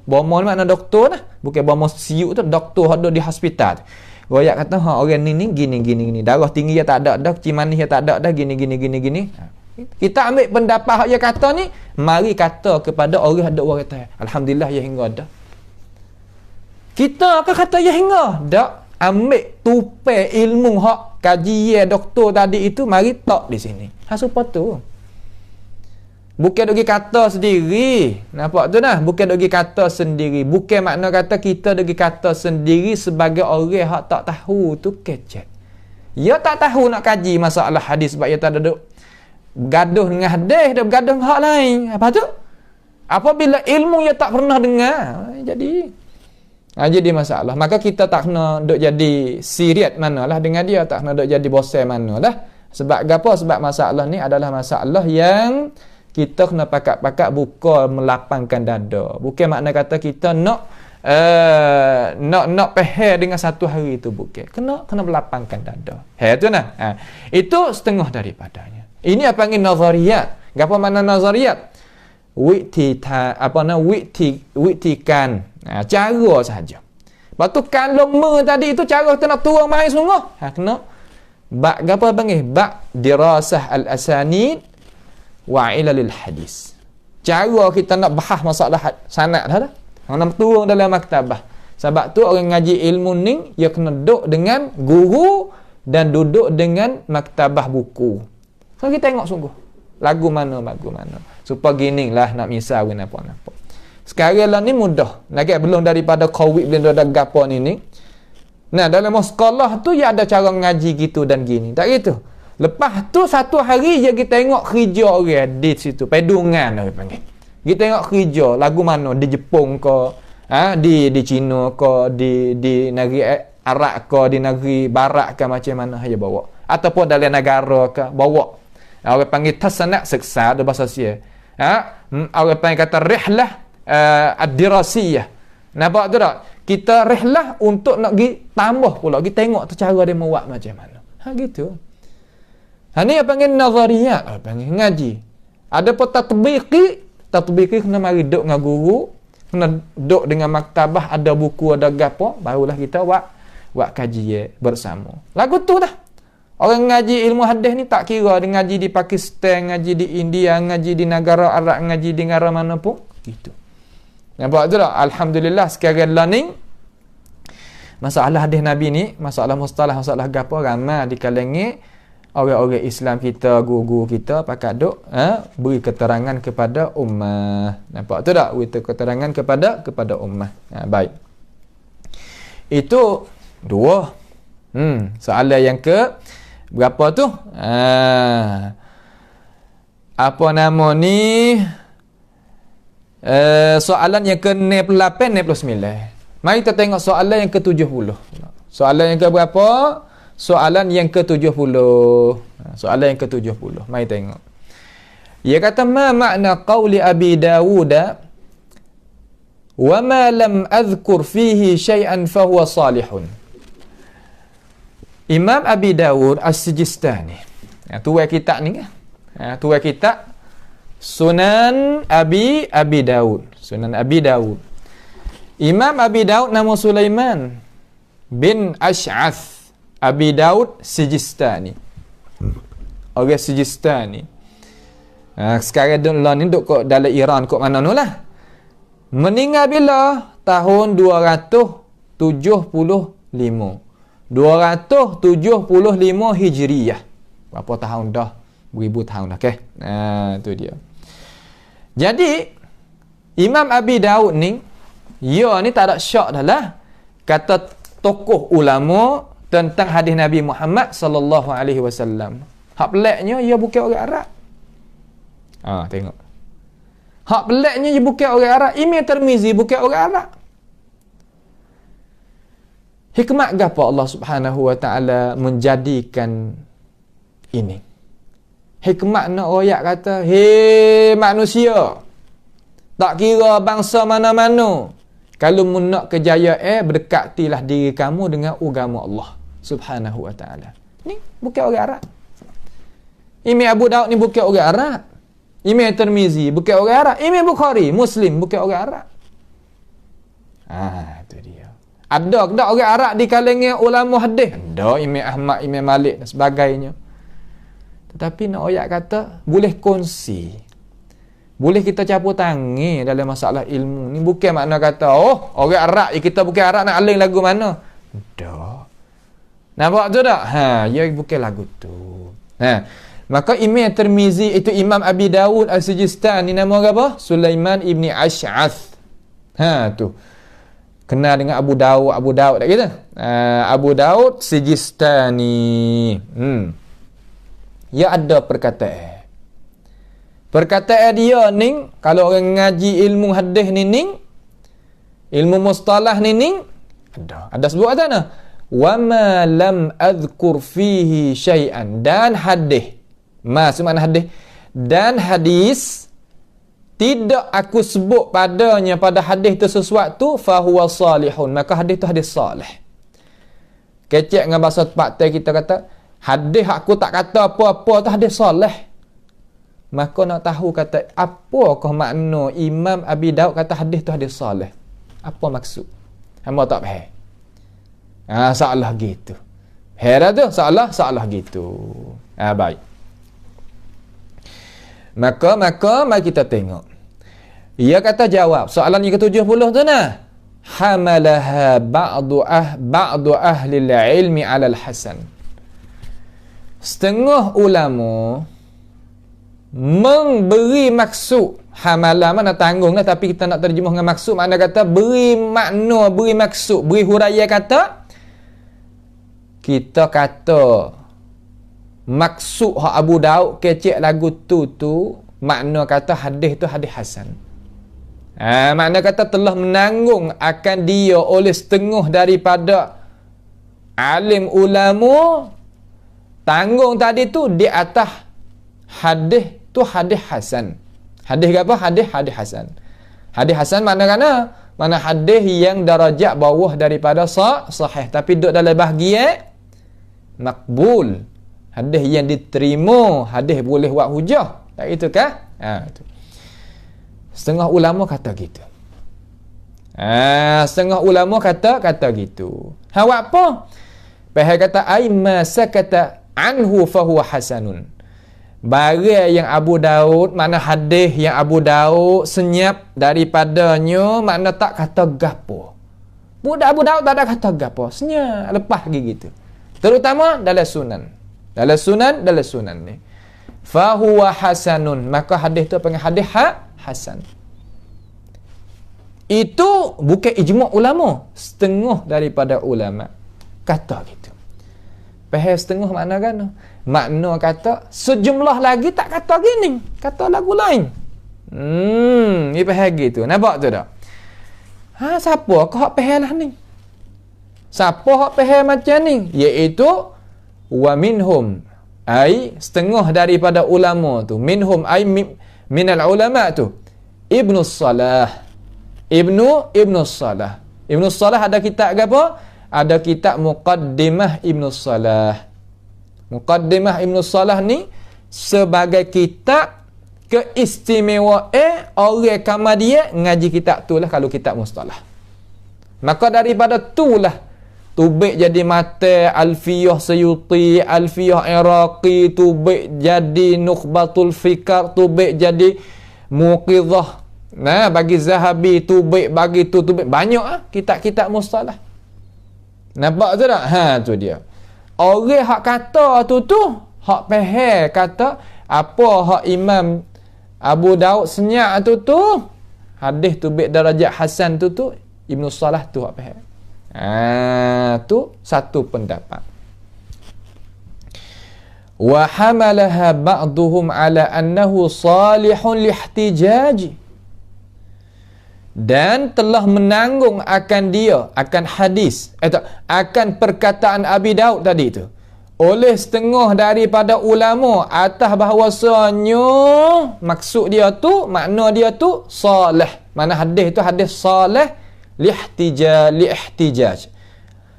ni makna doktor lah, bukan bomo siuk tu, doktor ada di hospital. Royak kata orang ni gini darah tinggi dia tak ada dah, kecil manis dia tak ada dah, gini. Kita ambil pendapat yang kata ni, mari kata kepada orang ada orang kata alhamdulillah ya hingga dah. Kita akan kata ya hingga dak, ambil tupai ilmu hak kajian doktor tadi itu, mari tak di sini. Supaya tu bukan dogi kata sendiri. Nampak tu nah? Bukan dogi kata sendiri. Bukan makna kata kita dogi kata sendiri sebagai orang hak tak tahu tu kecek. Dia tak tahu nak kaji masalah hadis sebab dia tak duduk gaduh dengan hadis, dia bergaduh dengan hak lain. Apa tu? Apabila ilmu dia tak pernah dengar, jadi masalah. Maka kita tak kena duk jadi siriat manalah dengan dia, tak kena duk jadi bosan manalah. Sebab apa? Sebab masalah ni adalah masalah yang kita kena pakat-pakat buka melapangkan dada. Bukan makna kata kita nak peher dengan satu hari itu, bukan. Kena melapangkan dada. Itu nah. Itu setengah daripadanya. Ini apa panggil nazariyat. Apa makna nazariyat? Wiktikan. Cara saja. Lepas tu kalau tadi itu cara kita nak turun main sungguh. Kena apa panggil? Dirasah al-asanid wa ilalil hadis. Cara kita nak bahas masalah sanad dah. Nak turun dalam maktabah. Sebab tu orang ngaji ilmu ni dia kena duduk dengan guru dan duduk dengan maktabah buku. So kita tengok sungguh lagu mana. Supaya gini lah nak misal apa. Sekarang lah ni mudah. Lagi belum daripada COVID, belum ada gapo ni. Nah, dalam sekolah tu ya ada cara ngaji gitu dan gini. Tak gitu. Lepas tu satu hari je kita tengok kerja orang di situ, pedungan orang panggil. Kita tengok kerja lagu mana, di Jepun ke, di China ke, di negeri Arab ke, di negeri Barat ke, macam mana aja bawa. Ataupun dalam negara ke, bawa. Orang panggil tasanak seksa dalam bahasa Sia. Orang panggil kata rihlah ad-dirasiyah. Nampak tu tak? Kita rihlah untuk nak pergi tambah pula, pergi tengok tu cara dia buat macam mana. Gitu. Ni apa panggil nazariyat, panggil ngaji. Ada pun tatbiqi kena mari duduk dengan guru, kena duduk dengan maktabah, ada buku, ada gapo, barulah kita buat kajian bersama. Lagu tu dah. Orang ngaji ilmu hadis ni tak kira dia ngaji di Pakistan, ngaji di India, ngaji di negara Arab, ngaji di negara mana pun, gitu. Nampak tu tak? Alhamdulillah sekarang learning masalah hadis Nabi ni, masalah mustalah, masalah gapo ramai di kalangan orang-orang Islam kita, guru-guru kita pakat duk beri keterangan kepada ummah. Nampak tu tak? Beri keterangan kepada ummah. Baik. Itu dua. Soalan yang ke berapa tu? Apa nama ni? Soalan yang ke-68, 69. Mari kita tengok soalan yang ke-70. Soalan yang ke berapa? Soalan yang ke-70. Soalan yang ke-70. Mari tengok. Ia kata, ma makna qawli Abi Dawud wa ma lam adhkur fihi syai'an fahuwa salihun. Imam Abi Dawud As-Sijistani. Tuai kitab ni kan? Tuai kitab Sunan Abi Dawud. Sunan Abi Dawud. Imam Abi Dawud nama Sulaiman bin Ash'ath Abi Dawud Sijistani. Orang Sijistani. Sekarang ni duk dalam Iran kok mana nulah. Meninggal bila? Tahun 275. 275 Hijriyah. Berapa tahun dah? Beribu tahun dah, okey. Tu dia. Jadi Imam Abi Daud ni, ya ni tak ada syak dah lah. Kata tokoh ulama tentang hadis Nabi Muhammad sallallahu alaihi wasallam. Hak peliknya ia bukan orang Arab. Tengok. Hak peliknya ia bukan orang Arab. Imam Tirmizi bukan orang Arab. Hikmat gapo Allah Subhanahu wa taala menjadikan ini? Hikmatna ayat kata, "Hei manusia, tak kira bangsa mana-mana, kalau mun nak kejayaan berdekatilah diri kamu dengan agama Allah Subhanahu wa taala." Ni bukan orang Arab. Imam Abu Daud ni bukan orang Arab. Imam Tirmizi bukan orang Arab. Imam Bukhari, Muslim bukan orang Arab. Itu dia. Ada tak orang Arab di kalangan ulama hadis? Ada, Imam Ahmad, Imam Malik dan sebagainya. Tetapi nak ayat kata boleh kongsi. Boleh kita capur tangan dalam masalah ilmu. Ni bukan makna kata, orang Arab kita bukan Arab nak aling lagu mana. Tak. Nampak tu tak? Ya bukan lagu tu. Maka Imam Tirmizi itu Imam Abi Daud Al-Sijistani, nama apa? Sulaiman ibni Ash'ath. Tu. Kenal dengan Abu Daud tak kita? Abu Daud Sijistani. Ya ada perkataan. Perkataan dia ni, kalau orang ngaji ilmu hadis ni, ilmu mustalah ni, ada sebut kata mana? Wa ma lam adhkur fihi syai'an. Dan hadis. Maksud hadis. Dan hadis tidak aku sebut padanya pada hadis tu sesuatu fahuwa salihun. Maka hadis tu hadis salih. Kecek dengan bahasa tepat kita kata, hadis aku tak kata apa-apa tu hadis salih. Maka nak tahu kata apakah makna Imam Abi Daud kata hadis tu hadis salih. Apa maksud? Hamba tak faham. Salah gitu. Heran tu salah gitu. Baik. Maka mari kita tengok. Ia kata jawab soalan yang ke-70 tu nah. Hamalaha ba'du ahli al-ilmi 'ala al-hasan. Setengah ulama memberi maksud, hamalah mana tanggung lah, tapi kita nak terjemah dengan maksud, makna kata beri makna, beri maksud, beri huraian kata, kita kata maksud hak Abu Daud kecek lagu tu makna kata hadis tu hadis hasan. Makna kata telah menanggung akan dia oleh setengah daripada alim ulama, tanggung tadi tu di atas hadis tu hadis hasan. Hadis apa? Hadis hasan. Hadis hasan makna mana hadis yang darajat bawah daripada sahih, tapi duduk dalam bahagian makbul. Hadis yang diterima, hadis boleh buat hujah. Tak gitu kah? Itu. Setengah ulama kata gitu. Setengah ulama kata gitu. Buat apa? Pahal kata ai ma sakata anhu fa huwa hasanun. Barang yang Abu Daud, mana hadis yang Abu Daud senyap daripadanya, makna tak kata gapo. Budak Abu Daud tak ada kata gapo, senyap lepas gitu. Terutama dalam sunan. Dalam sunan ni. Fa huwa hasanun, maka hadis tu panggil hadis hasan. Itu bukan ijma' ulama, setengah daripada ulama kata gitu. Faham setengah makna kan? Makna kata sejumlah lagi tak kata gini, kata lagu lain. Ni faham gitu. Nampak tu tak? Siapa kau hak faham lah ni? Siapa hak faham macam ni? Iaitu wa minhum, ai setengah daripada ulama tu. Minhum ai minal ulama tu Ibnu Salah. Ibnu Salah ada kitab apa? Ada kitab Muqaddimah Ibnu Salah. Muqaddimah Ibnu Salah ni sebagai kitab keistimewaan orang Kamadiyah ngaji kitab tu lah kalau kitab mustalah. Maka daripada tu lah tubik jadi mata Alfiyah Suyuti, Alfiyah Iraqi, tubik jadi Nukhbatul Fikar, tubik jadi Muqidhah Nah, bagi Zahabi tubik, bagi tu tubik, banyak kitab-kitab mustalah. Nampak tu tak? Tu dia. Orang hak kata tu hak faham kata apa hak Imam Abu Daud senyak tu hadis tubik darajat hasan tu Ibnu Salah tu hak faham. Tu satu pendapat. Wa hamalaha ba'duhum ala annahu salihun lihtijaj, dan telah menanggung akan dia, akan hadis akan perkataan Abi Daud tadi tu oleh setengah daripada ulama atas bahawasanya maksud dia tu, makna dia tu salih, mana hadis tu hadis salih lihtijaj.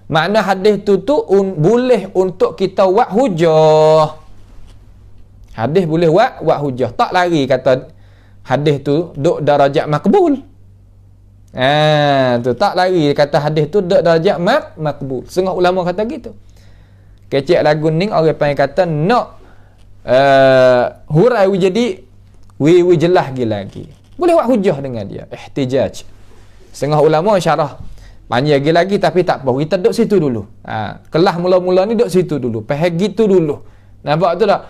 Makna hadis tu boleh untuk kita buat hujah. Hadis boleh buat hujah. Tak lari kata hadis tu duk darajat makbul. Tu tak lari kata hadis tu duk darajat makbul. Setengah ulama kata gitu. Kecek lagu ni orang panggil kata nak hurai jadi wi jelas lagi. Boleh buat hujah dengan dia. Ihtijaj. Setengah ulama syarah panjang lagi tapi tak apa. Kita duduk situ dulu. Kelas mula-mula ni duduk situ dulu. Faham gitu dulu. Nampak tu tak?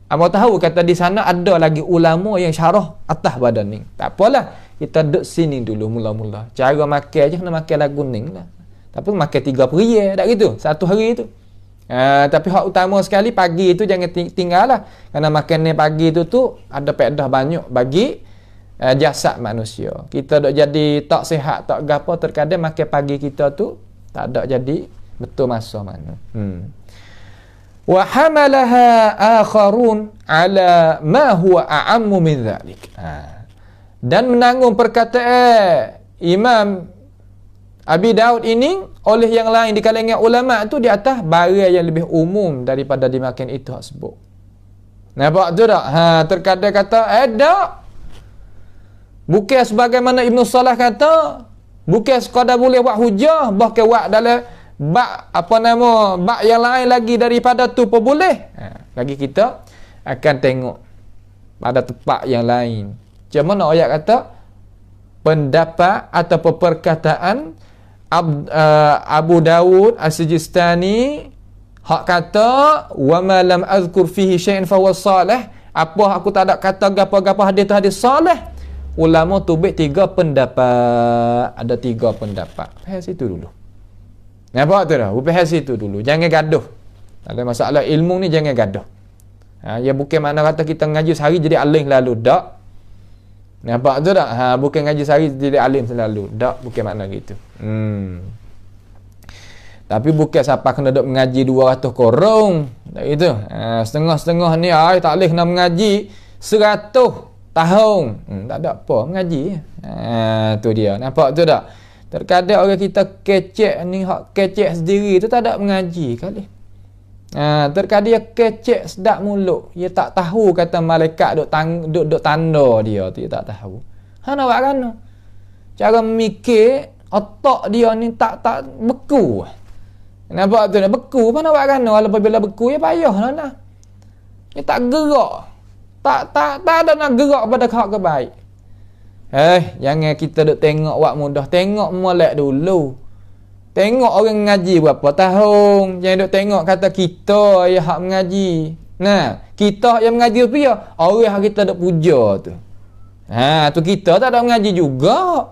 Abang tahu kata di sana ada lagi ulama yang syarah atas badan ni. Tak apalah. Kita duduk sini dulu mula-mula. Cara makan je kena makan lagu ni lah. Tapi makan 3 periuk tak gitu. Satu hari tu. Tapi hak utama sekali pagi tu jangan tinggal lah. Kerana makan ni pagi tu ada faedah banyak bagi jasad manusia. Kita dok jadi tak sihat, tak gapo, terkadang makan pagi kita tu tak ada jadi betul masa mana. Wa hamalaha akharun ala ma huwa a'ammu min dhalik. Dan menanggung perkataan Imam Abi Daud ini oleh yang lain di kalangan ulama tu di atas barang yang lebih umum daripada dimakan itu hak sebut. Nampak tu tak? Terkadang kata tak. Bukan sebagaimana Ibnu Salah kata, bukan sekadar boleh buat hujah, bahkan buat dalam bab yang lain lagi daripada tu pun boleh. Lagi kita akan tengok pada tempat yang lain. Macam mana ayat kata pendapat atau perkataan Abu Dawud As-Sijistani hak kata wa ma lam azkur fihi syai'an fa huwa salih, apa aku tak ada kata gapo-gapo hadis tu hadis salih. Ulama tubik 3 pendapat. Ada 3 pendapat. Faham situ dulu. Nampak tu dah? Faham situ dulu. Jangan gaduh. Ada masalah ilmu ni jangan gaduh. Ya bukan makna kata kita ngaji sehari jadi alim lalu. Tak. Nampak tu tak? Bukan ngaji sehari jadi alim selalu. Tak. Bukan makna gitu. Tapi bukan siapa kena duk mengaji 200 korong. Tak gitu. Setengah-setengah ni tak boleh kena mengaji 100 tahun. Tak ada apa mengaji. Tu dia. Nampak tu tak? Terkadang orang kita kecek ni, hak kecek sendiri tu tak ada mengaji kali. Terkadang dia kecek sedap mulut. Dia tak tahu kata malaikat duk tanda dia tu. Dia tak tahu. Nak buat kan? Cara mikir otak dia ni tak beku. Nampak tu nak beku apa nak buat kan? Apabila beku ya payah lah. Dia tak gerak. Tak ada nak gerak pada hak kebaik. Jangan kita duk tengok wak mudah. Tengok molek dulu. Tengok orang mengaji berapa tahun. Jangan duk tengok kata kita yang hak mengaji. Nah, kita yang mengaji tu ya, orang yang kita duk puja tu. Tu kita tak ada mengaji juga.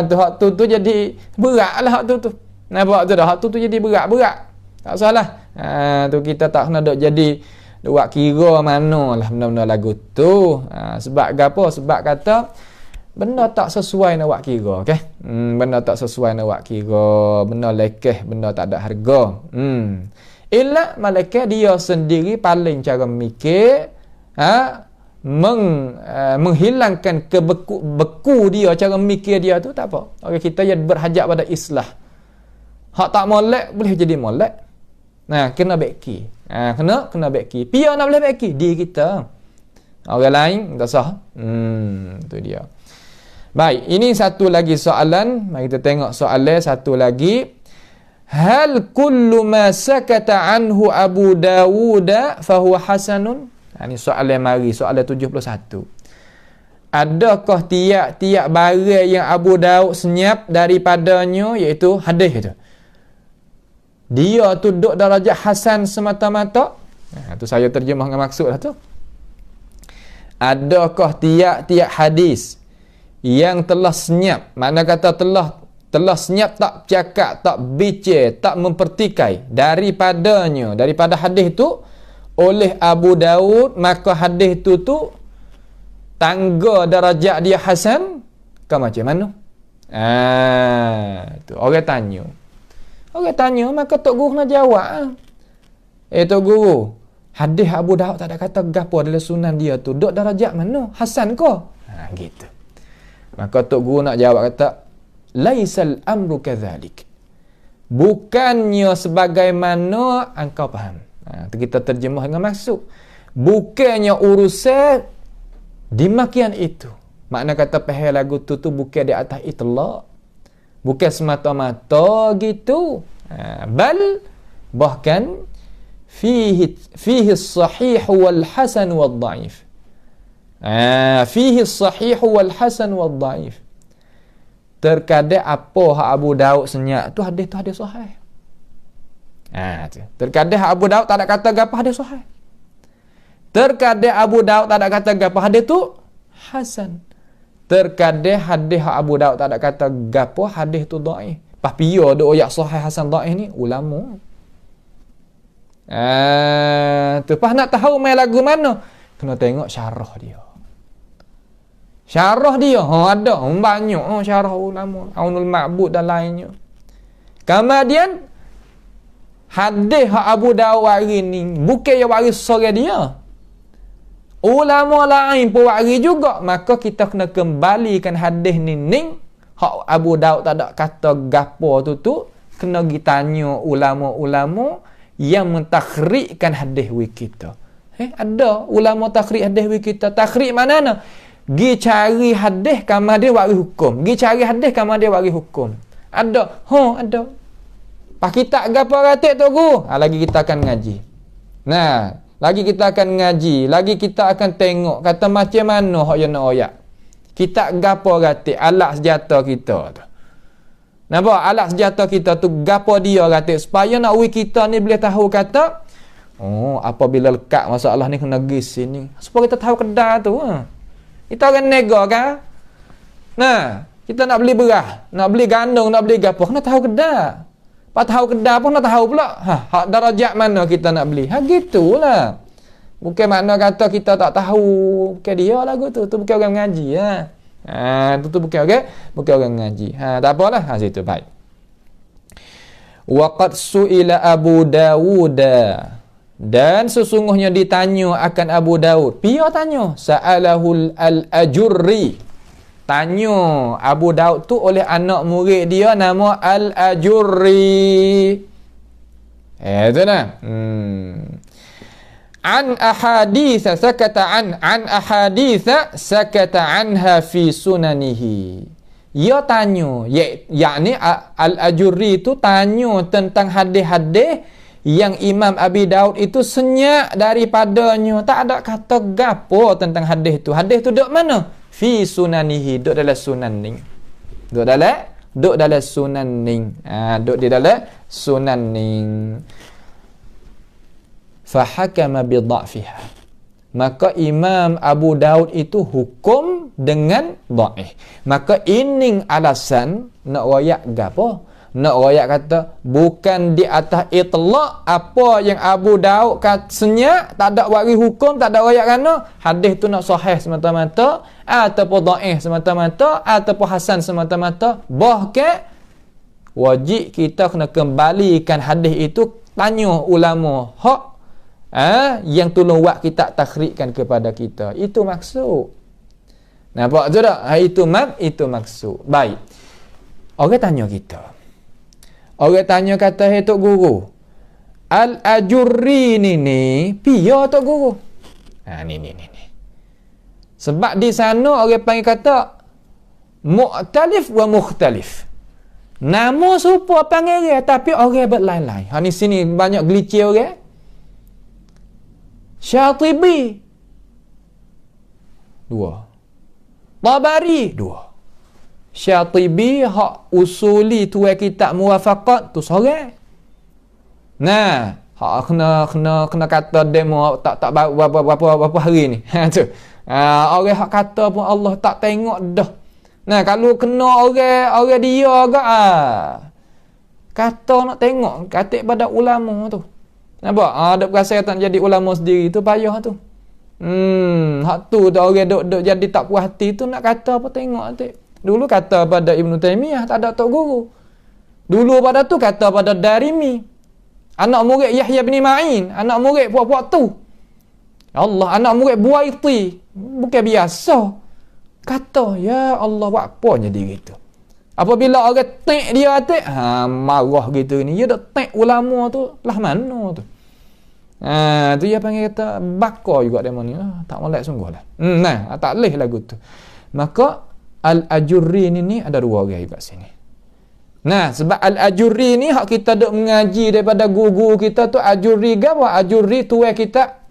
Tu hak tu jadi beratlah hak tu. Nampak tu dah, hak tu jadi berat. Tak salah. Tu kita tak kena duk jadi buat kira mana lah benda-benda lagu tu. Sebab apa? Sebab kata benda tak sesuai nak buat kira. Okay? Benda tak sesuai nak buat kira. Benda lekeh, benda tak ada harga. Illa malaikat dia sendiri paling cara mikir menghilangkan beku dia, cara mikir dia tu tak apa. Kita yang berhajat pada islah. Hak tak molek boleh jadi molek. Kena beki. Kena beki. Pia nak boleh beki diri kita. Orang lain tak sah. Tu dia. Baik, ini satu lagi soalan. Mari kita tengok soalan satu lagi. Hal kullu ma sakata anhu Abu Dawud fa huwa hasanun? Ini soalan mari, soalan 71. adakah tiap-tiap barang yang Abu Daud senyap daripadanya, iaitu hadis itu, dia tu duduk darajat hasan semata-mata? Tu saya terjemah dengan maksud lah tu. Adakah tiap-tiap hadis yang telah senyap, makna kata telah senyap, tak cakap, tak bicara, tak mempertikai daripada hadis tu oleh Abu Daud, maka hadis tu tangga darajat dia hasan ke macam mana? Tu orang tanya, maka Tok Guru nak jawab. Tok Guru, hadis Abu Daud tak ada kata gapo dalam sunan dia tu, duk darajat mana? Hasan ke? Gitu. Maka Tok Guru nak jawab kata, laisal amru kadzalik. Bukannya sebagaimana engkau faham. Kita terjemah dengan maksud. Bukannya urusan demikian itu. Makna kata pahal lagu tu bukan di atas itlaq. Bukan semata-mata gitu. Bahkan fihi sahih wal hasan wal dhaif. Fihi sahih wal hasan wal dhaif. Terkadang apa hak Abu Daud senyap tu hadis sahih. Terkadang Abu Daud tak ada kata gapo hadis sahih. Terkadang Abu Daud tak ada kata gapo hadis tu hasan. Terkadang hadis Abu Daud tak ada kata gapo hadis tu dhaif. Pas piyo dok oyak sahih hasan dhaif ni ulama. Tu pas nak tahu main lagu mana, kena tengok syarah dia. Syarah dia ada banyak syarah ulama, Aunul Ma'bud dan lainnya. Kemudian hadis Abu Daud hari ni bukan yang waris seorang dia, ulama lain pun waris juga. Maka kita kena kembalikan hadis ni hak Abu Daud tak ada kata gapo tu kena ditanya ulama-ulama yang mentakhrikkan hadis wi kita. Ada ulama takhrik hadis wi kita. Takhrik mana nak? Gi cari hadis kamar dia waris hukum. Gi cari hadis kamar dia waris hukum. Ada. Ada. Pak kita gapo ratik tu guru? Lagi kita akan ngaji. Lagi kita akan ngaji, lagi kita akan tengok kata macam mana hak yang nak oyak. Kita gapo ratik alat senjata kita tu. Nampak alat senjata kita tu gapo dia ratik supaya nak wi kita ni boleh tahu kata apabila lekat masalah ni kena pergi sini. Supaya kita tahu kedai tu. Kita orang nega kan? Kita nak beli beras, nak beli gandum, nak beli gapo, kena tahu kedai. Pak tahu kedai pun nak tahu pula. Hak darajat mana kita nak beli. Gitulah. Bukan makna kata kita tak tahu bukan dia lagu tu. Tu bukan orang mengaji. Tu bukan orang mengaji. Tak apalah. Situ baik. Waqad su'ila Abu Dawud. Dan sesungguhnya ditanya akan Abu Daud. Pia tanya. Sa'alahul al-Ajurri. Tanya Abu Daud tu oleh anak murid dia nama Al-Ajurri. Itu nah. An ahaditha sakata an ahaditha sakata anha fi sunanihi. Ia tanya, yakni Al-Ajurri tu tanya tentang hadis-hadis yang Imam Abi Daud itu senyap daripadanya. Tak ada kata gapo tentang hadis tu. Hadis tu duk mana? Fi sunanihi, duk dalam sunan ning. Duk dalam sunan ning. Duk di dalam sunan ning. Fa hakama bi dha'fiha. Maka Imam Abu Daud itu hukum dengan dhaif. Maka ini alasan nak royak gapo? Nak royak kata bukan di atas itlaq apa yang Abu Daud senyap, tak ada waris hukum, tak ada royak kerana hadis tu nak sahih semata-mata ataupun dhaif semata-mata ataupun hasan semata-mata. Bahkan wajib kita kena kembalikan hadis itu, tanya ulama hak yang tolong buat kita takhrikkan kepada kita. Itu maksud. Nampak tu tak? Itu maksud. Baik. Orang tanya kita. Orang tanya kata, "Hei Tok Guru, Al-Ajurri ni pia Tok Guru?" Ni. Sebab di sana orang panggil kata mu'talif wa mukhtalif. Nama serupa panggil dia tapi orang berlain-lain. Ni sini banyak gelicir orang. Syatibi 2. Tabari 2. Syatibi hak usuli tuai kitab muwafaqat tu seorang. Nah, hak kena kata demo tak berapa hari ni. Ha tu. Orang hak kata pun Allah tak tengok dah. Nah, kalau kena orang dia agak kata nak tengok katik pada ulama tu. Nampak? Ada perasa tak jadi ulama sendiri tu payah tu. Hak tu dah orang duk jadi tak puas hati tu nak kata apa tengok atik. Dulu kata pada Ibnu Taimiyah tak ada tok guru. Dulu pada tu kata pada Darimi. Anak murid Yahya bin Ma'in, anak murid puak-puak tu. Allah, anak murid Buaiti. Bukan biasa. Kata, ya Allah, buat apa jadi gitu. Apabila orang tek dia atik, marah gitu ni. Dia dak tek ulama tu, lah mana tu. Tu dia panggil kata, bakar juga demo ni. Tak molek sungguh lah. Nah, tak leh lagu tu. Maka, Al-Ajurri ni ada 2 orang juga sini. Nah, sebab Al-Ajurri ni hak kita duk mengaji daripada guru kita tu Ajurri apa? Ajurri tu kita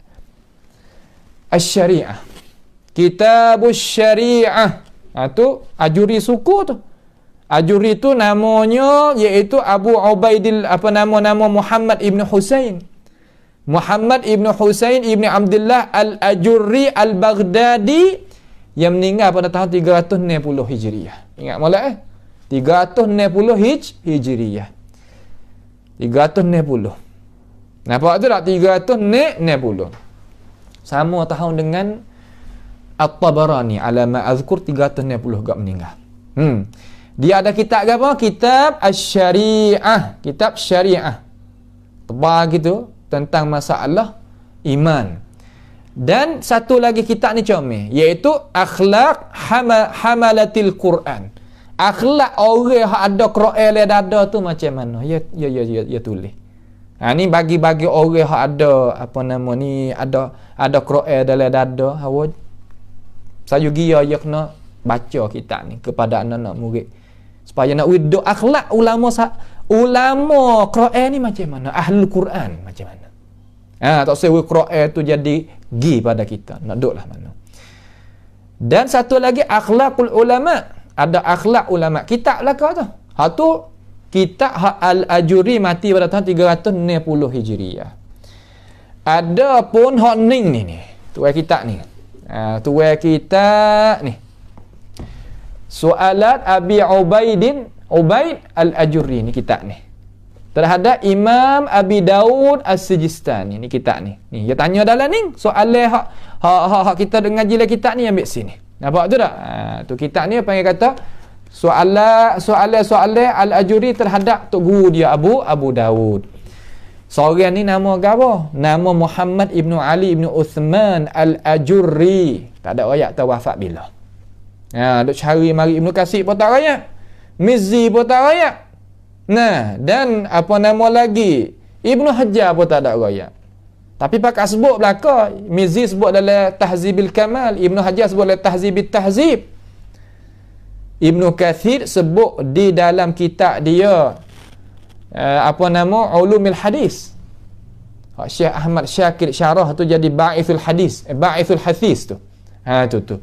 Asy-Syariah. Kitabus Syariah. Tu Ajurri suku tu. Ajurri tu namanya iaitu Abu Ubaidil nama Muhammad ibn Husain. Muhammad ibn Husain ibn Abdullah Al-Ajurri Al-Baghdadi yang meninggal pada tahun 360 Hijriah. Ingat molek 360 Hijriah. 360. Nampak tu tak? 360. Sama tahun dengan At-Tabarani ala ma azkur 360 gak meninggal. Dia ada kitab apa? Kitab Asy-Syariah. Kitab Syariah. Tebal gitu tentang masalah iman. Dan satu lagi kitab ni comel, iaitu Akhlaq Hamalatil Quran. Akhlak orang yang ada Quran le dada tu macam mana? Ya tulis. Ni bagi-bagi orang yang ada ada Quran dalam dada, hawa saya gia ya kena baca kitab ni kepada anak-anak murid supaya nak widuk akhlak ulama Quran ni macam mana? Ahlul Quran macam mana? Tak usah Quran tu jadi gi pada kita. Nak duduklah mana. Dan satu lagi akhlakul ulama. Ada akhlak ulama. Kitab lah kau tu. Hak tu kitab Al-Ajurri mati pada tahun 360 Hijriah. Ada pun hak ning ni. Tuai kitab ni. Tuai kitab ni. Soalat Abi Ubaid Al-Ajurri ni kitab ni. Terhadap Imam Abi Daud As-Sijistani ni kitab ni. Ni dia tanya dalam ni soalan hak kita dengar jila kitab ni ambil sini. Nampak tu tak? Tu kitab ni panggil kata soalan Al-Ajurri terhadap tok guru dia Abu Daud. Seorang ni nama apa? Nama Muhammad ibnu Ali ibnu Uthman Al-Ajurri. Tak ada ayat tahu wafat bila. Duk cari mari Ibnu Katsir pun tak ayat. Mizzi pun tak ayat. Nah, dan nama lagi? Ibnu Hajar pun tak ada ayat. Tapi pakai sebut belaka. Mizzi sebut dalam Tahzibil Kamal, Ibnu Hajar sebut dalam Tahzibit Tahzib. Ibnu Katsir sebut di dalam kitab dia Ulumul Hadis. Syekh Ahmad Syakir syarah tu jadi Ba'ithul Hadis, Ba'ithul Hadis tu. Tu.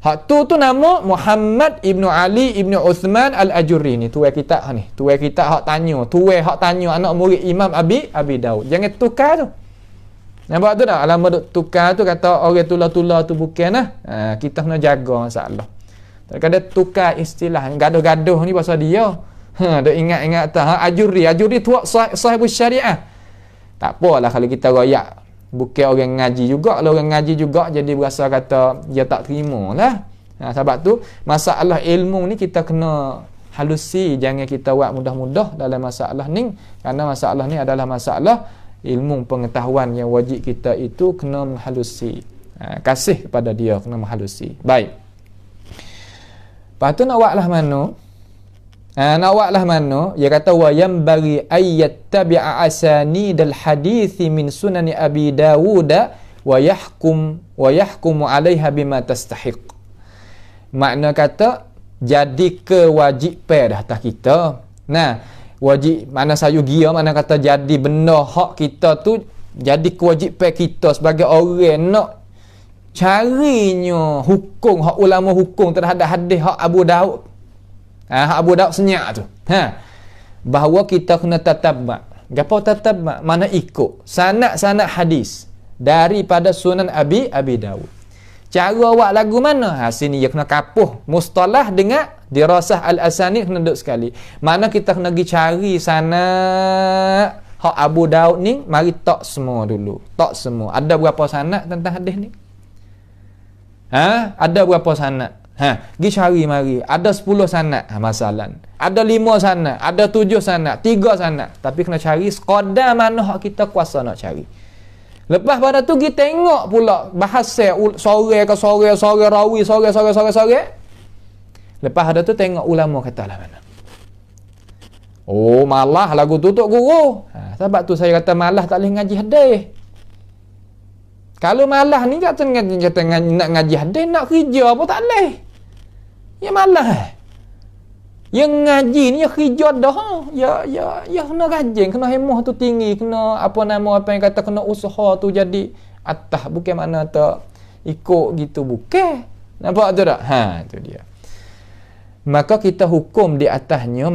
Hak tu nama Muhammad ibnu Ali ibnu Uthman Al-Ajurri ni. Tuai kitab ni. Tuai kitab hak tanya anak murid Imam Abi Daud. Jangan tukar tu. Nampak tu tak? Lama duk tukar tu kata orang tula-tula tu bukan lah. Kita kena jaga masalah. Kadang tukar istilah. Gaduh-gaduh ni pasal dia. Duk ingat-ingat tak. Ajurri tuak sahibus syariah. Tak apalah kalau kita royak. Bukan orang ngaji juga. Kalau orang ngaji juga jadi berasa kata dia tak terima lah. Sebab tu masalah ilmu ni kita kena halusi. Jangan kita buat mudah-mudah dalam masalah ni. Kerana masalah ni adalah masalah ilmu pengetahuan yang wajib kita itu kena menghalusi. Kasih kepada dia kena menghalusi. Baik. Lepas tu nak buatlah mana? Nak buatlah mana? Dia kata wa yanbaghi ayyattabi'a asanidal hadithi min sunani Abi Dawud wa yahkumu 'alaiha bima tastahiq. Makna kata jadi kewajipan atas kita. Nah, wajib mana sayu gia mana kata jadi benda hak kita tu jadi kewajipan kita sebagai orang nak carinya hukum hak ulama hukum terhadap hadis hak Abu Daud. Hak Abu Daud senyap tu. Bahawa kita kena tatabba. Gapo tatabba? Mana ikut sanad-sanad hadis daripada Sunan Abi Daud. Cara awak lagu mana? Sini dia kena kapuh mustalah dengan dirasah al-asanid kena duduk sekali. Mana kita kena pergi cari sanad hak Abu Daud ni, mari tak semua dulu. Tak semua. Ada berapa sanad tentang hadis ni? Ada berapa sanad? Pergi cari mari. Ada 10 sanad masalan. Ada 5 sanad, ada 7 sanad, 3 sanad. Tapi kena cari sekadar mana hak kita kuasa nak cari. Lepas pada tu kita tengok pula bahasa sore rawi sore. Lepas ada tu tengok ulama kata lah mana. Oh, malah lagu tutup guru. Sebab tu saya kata malah tak boleh ngaji hadis. Kalau malah ni kata nak ngaji hadis, nak kerja apa tak boleh. Ya malah. Yang ngaji ni ya kerja dah. Ya kena rajin, kena hemah tu tinggi, kena apa yang kata kena usaha tu jadi atas, bukan mana tak ikut gitu, bukan. Nampak tu tak? Tu dia. Maka kita hukum di atasnya,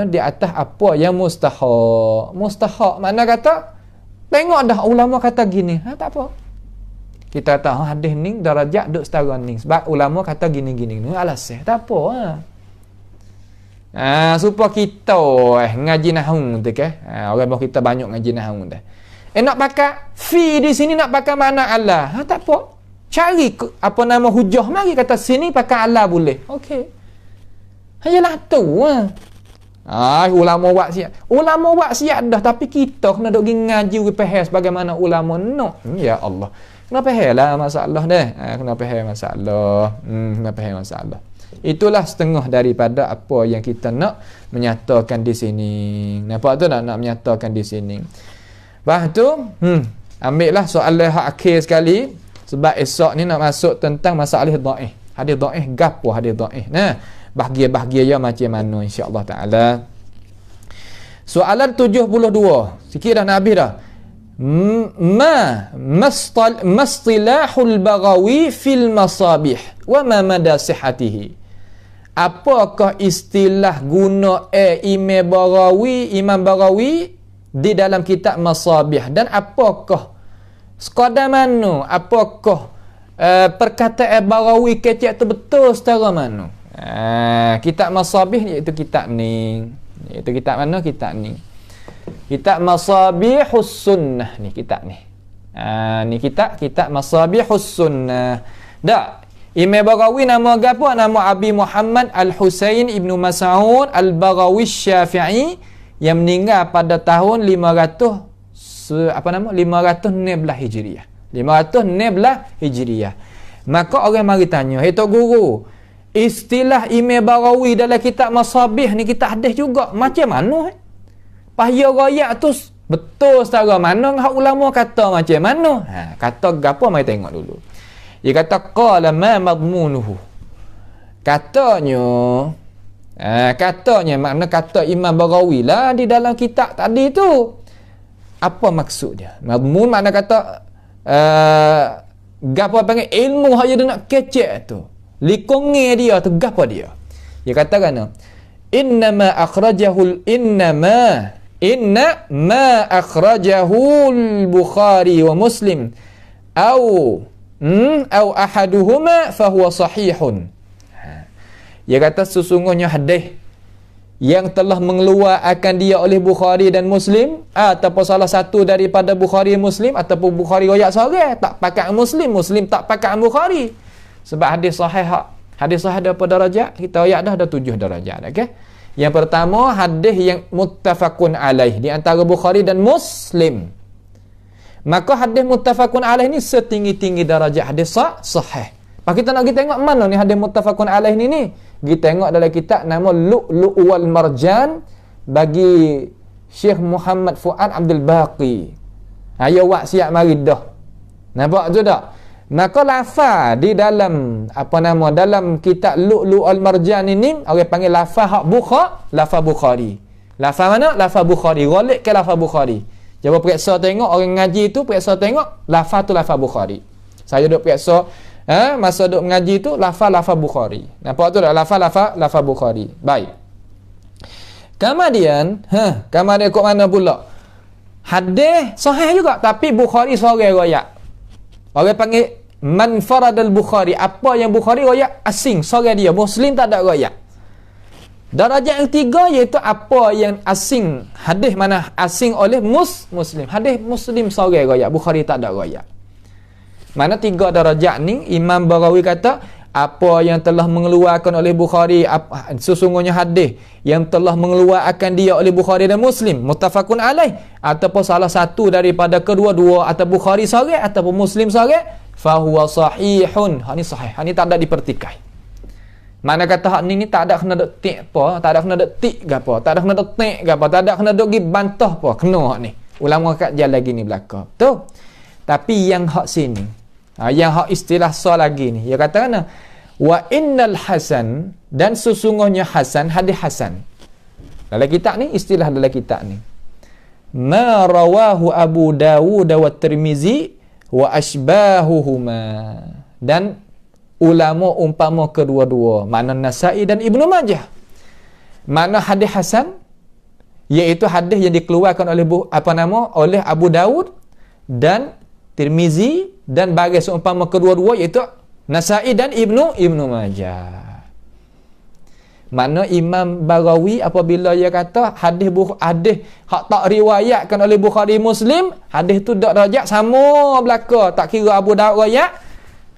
di atas apa yang mustahak. Mustahak mana kata? Tengok dah ulama kata gini. Tak apa. Kita tahu hadis ni darajat duk setara ni. Sebab ulama kata gini-gini. Alasan. Tak apa. Supaya kita ngaji nahwu tu ke. Orang bahawa kita banyak ngaji nahwu dah. Nak pakai fi di sini, nak pakai makna Allah. Tak apa. Cari hujah, mari kata sini pakai Allah boleh. Okey. Hayalah tu. Ulama buat siap. Ulama buat siap dah, tapi kita kena duk ngaji faham bagaimana ulama nak. Ya Allah. Kena faham lah masalah dah. Kena faham masalah. Kena faham masalah. Itulah setengah daripada apa yang kita nak menyatakan di sini. Nampak tu nak menyatakan di sini. Lepas tu, ambillah soalan hak akhir sekali. Sebab esok ni nak masuk tentang masalah dhaif. Hadis dhaif, gapo hadis dhaif. Nah, bahagia-bahagia ya macam mana insya-Allah taala. Soalan 72. Sikit dah nak habis dah. Mastilahul Baghawi fil masabih wa ma mada sihhatihi. Apakah istilah guna Imam Baghawi di dalam kitab Masabih, dan apakah sekadar mana, apakah perkataan Baghawi kecek tu betul secara mana? Kitab Masabih iaitu kitab ni. Iaitu kitab mana? Kitab ni. Kitab Masabihus Sunnah ni, kitab ni. Ni kitab Masabihus Sunnah. Dak. Imam Baghawi nama apa? Nama Abi Muhammad Al-Husain Ibnu Mas'ud Al-Baghawi Syafi'i yang meninggal pada tahun 516 Hijriah. 516 Hijriah. Maka orang mari tanya, "Hey Tok Guru, istilah Imam Baghawi dalam kitab Masabih ni kita hadis juga. Macam mana? Pahaya royak tu betul secara mana? Hak ulama kata macam mana?" Kata gapo mari tengok dulu. Dia kata qala ma madmunuhu. Katanya makna kata Imam Baghawi lah di dalam kitab tadi tu. Apa maksud dia? Madmun makna kata gapo panggil ilmu hak dia nak kecek tu. Likonge dia tu gapo dia? Dia katakan inna ma akhrajahu al-Bukhari wa Muslim au ahaduhuma fahuwa sahihun. Dia kata sesungguhnya hadis yang telah mengeluarkan dia oleh Bukhari dan Muslim, ataupun salah satu daripada Bukhari Muslim, ataupun Bukhari royak seorang tak pakai Muslim tak pakai Bukhari. Sebab hadis sahih ada apa darajat? Kita royak dah ada 7 darajat. Okey. Yang pertama hadis yang muttafaqun alaih di antara Bukhari dan Muslim. Maka hadis muttafaqun alaih ni setinggi-tinggi darajat hadis sahih. Pak kita nak pergi tengok mana ni hadis muttafaqun alaih ni. Kita tengok dalam kitab nama Lu'lu' wal Marjan bagi Syekh Muhammad Fuad Abdul Baqi. Ayo wak siap mari dah. Nampak tu tak? Maka lafaz di dalam dalam kitab Lu'lu' wal Marjan ini orang panggil lafaz hak lafaz Bukhari. Lafaz mana? Lafaz Bukhari. Ghalib ke lafaz Bukhari. Cuba periksa tengok orang ngaji tu, periksa tengok lafaz tu lafaz Bukhari. Saya duk biasa masa duk mengaji tu lafaz Bukhari. Nampak tu tak? Lafaz Bukhari. Baik. Kemudian kok mana pula? Hadis sahih juga tapi Bukhari seorang riwayat. Orang panggil man faradal Bukhari. Apa yang Bukhari riwayat asing seorang dia. Muslim tak ada riwayat. Darajat yang tiga iaitu apa yang asing. Hadis mana asing oleh Muslim. Hadis Muslim seorang riwayat. Bukhari tak ada riwayat. Mana tiga darajat ni Imam Baghawi kata apa yang telah mengeluarkan oleh Bukhari sesungguhnya hadis yang telah mengeluarkan dia oleh Bukhari dan Muslim muttafaqun alaih ataupun salah satu daripada kedua-dua atau Bukhari seorang ataupun Muslim seorang fahuwa sahihun. Hak ni sahih. Hak ni tak ada dipertikai. Mana kata hak ni tak ada kena dok tik apa, tak ada kena dok tik ke apa, tak ada kena dok tik ke apa, tak ada kena dok gi bantah apa, kena hak ni. Ulama kat jalan lagi ni belaka. Tu. Tapi yang hak sini, yang hak istilah sah lagi ni, dia kata kan wa innal hasan dan sesungguhnya hasan, hadis hasan. Dalam kitab ni istilah dalam kitab ni. Ma rawahu Abu Dawud wa Tirmizi wa ashbahuhuma. Dan ulama umpama kedua-dua, mana Nasa'i dan Ibnu Majah. Mana hadis hasan iaitu hadis yang dikeluarkan oleh oleh Abu Dawud dan Tirmizi dan bagi seumpama kedua-dua iaitu Nasa'i dan Ibnu Majah. Mana Imam Baghawi apabila dia kata hadis hak tak riwayatkan oleh Bukhari Muslim, hadis tu dak darjat sama belaka, tak kira Abu Dawud riwayat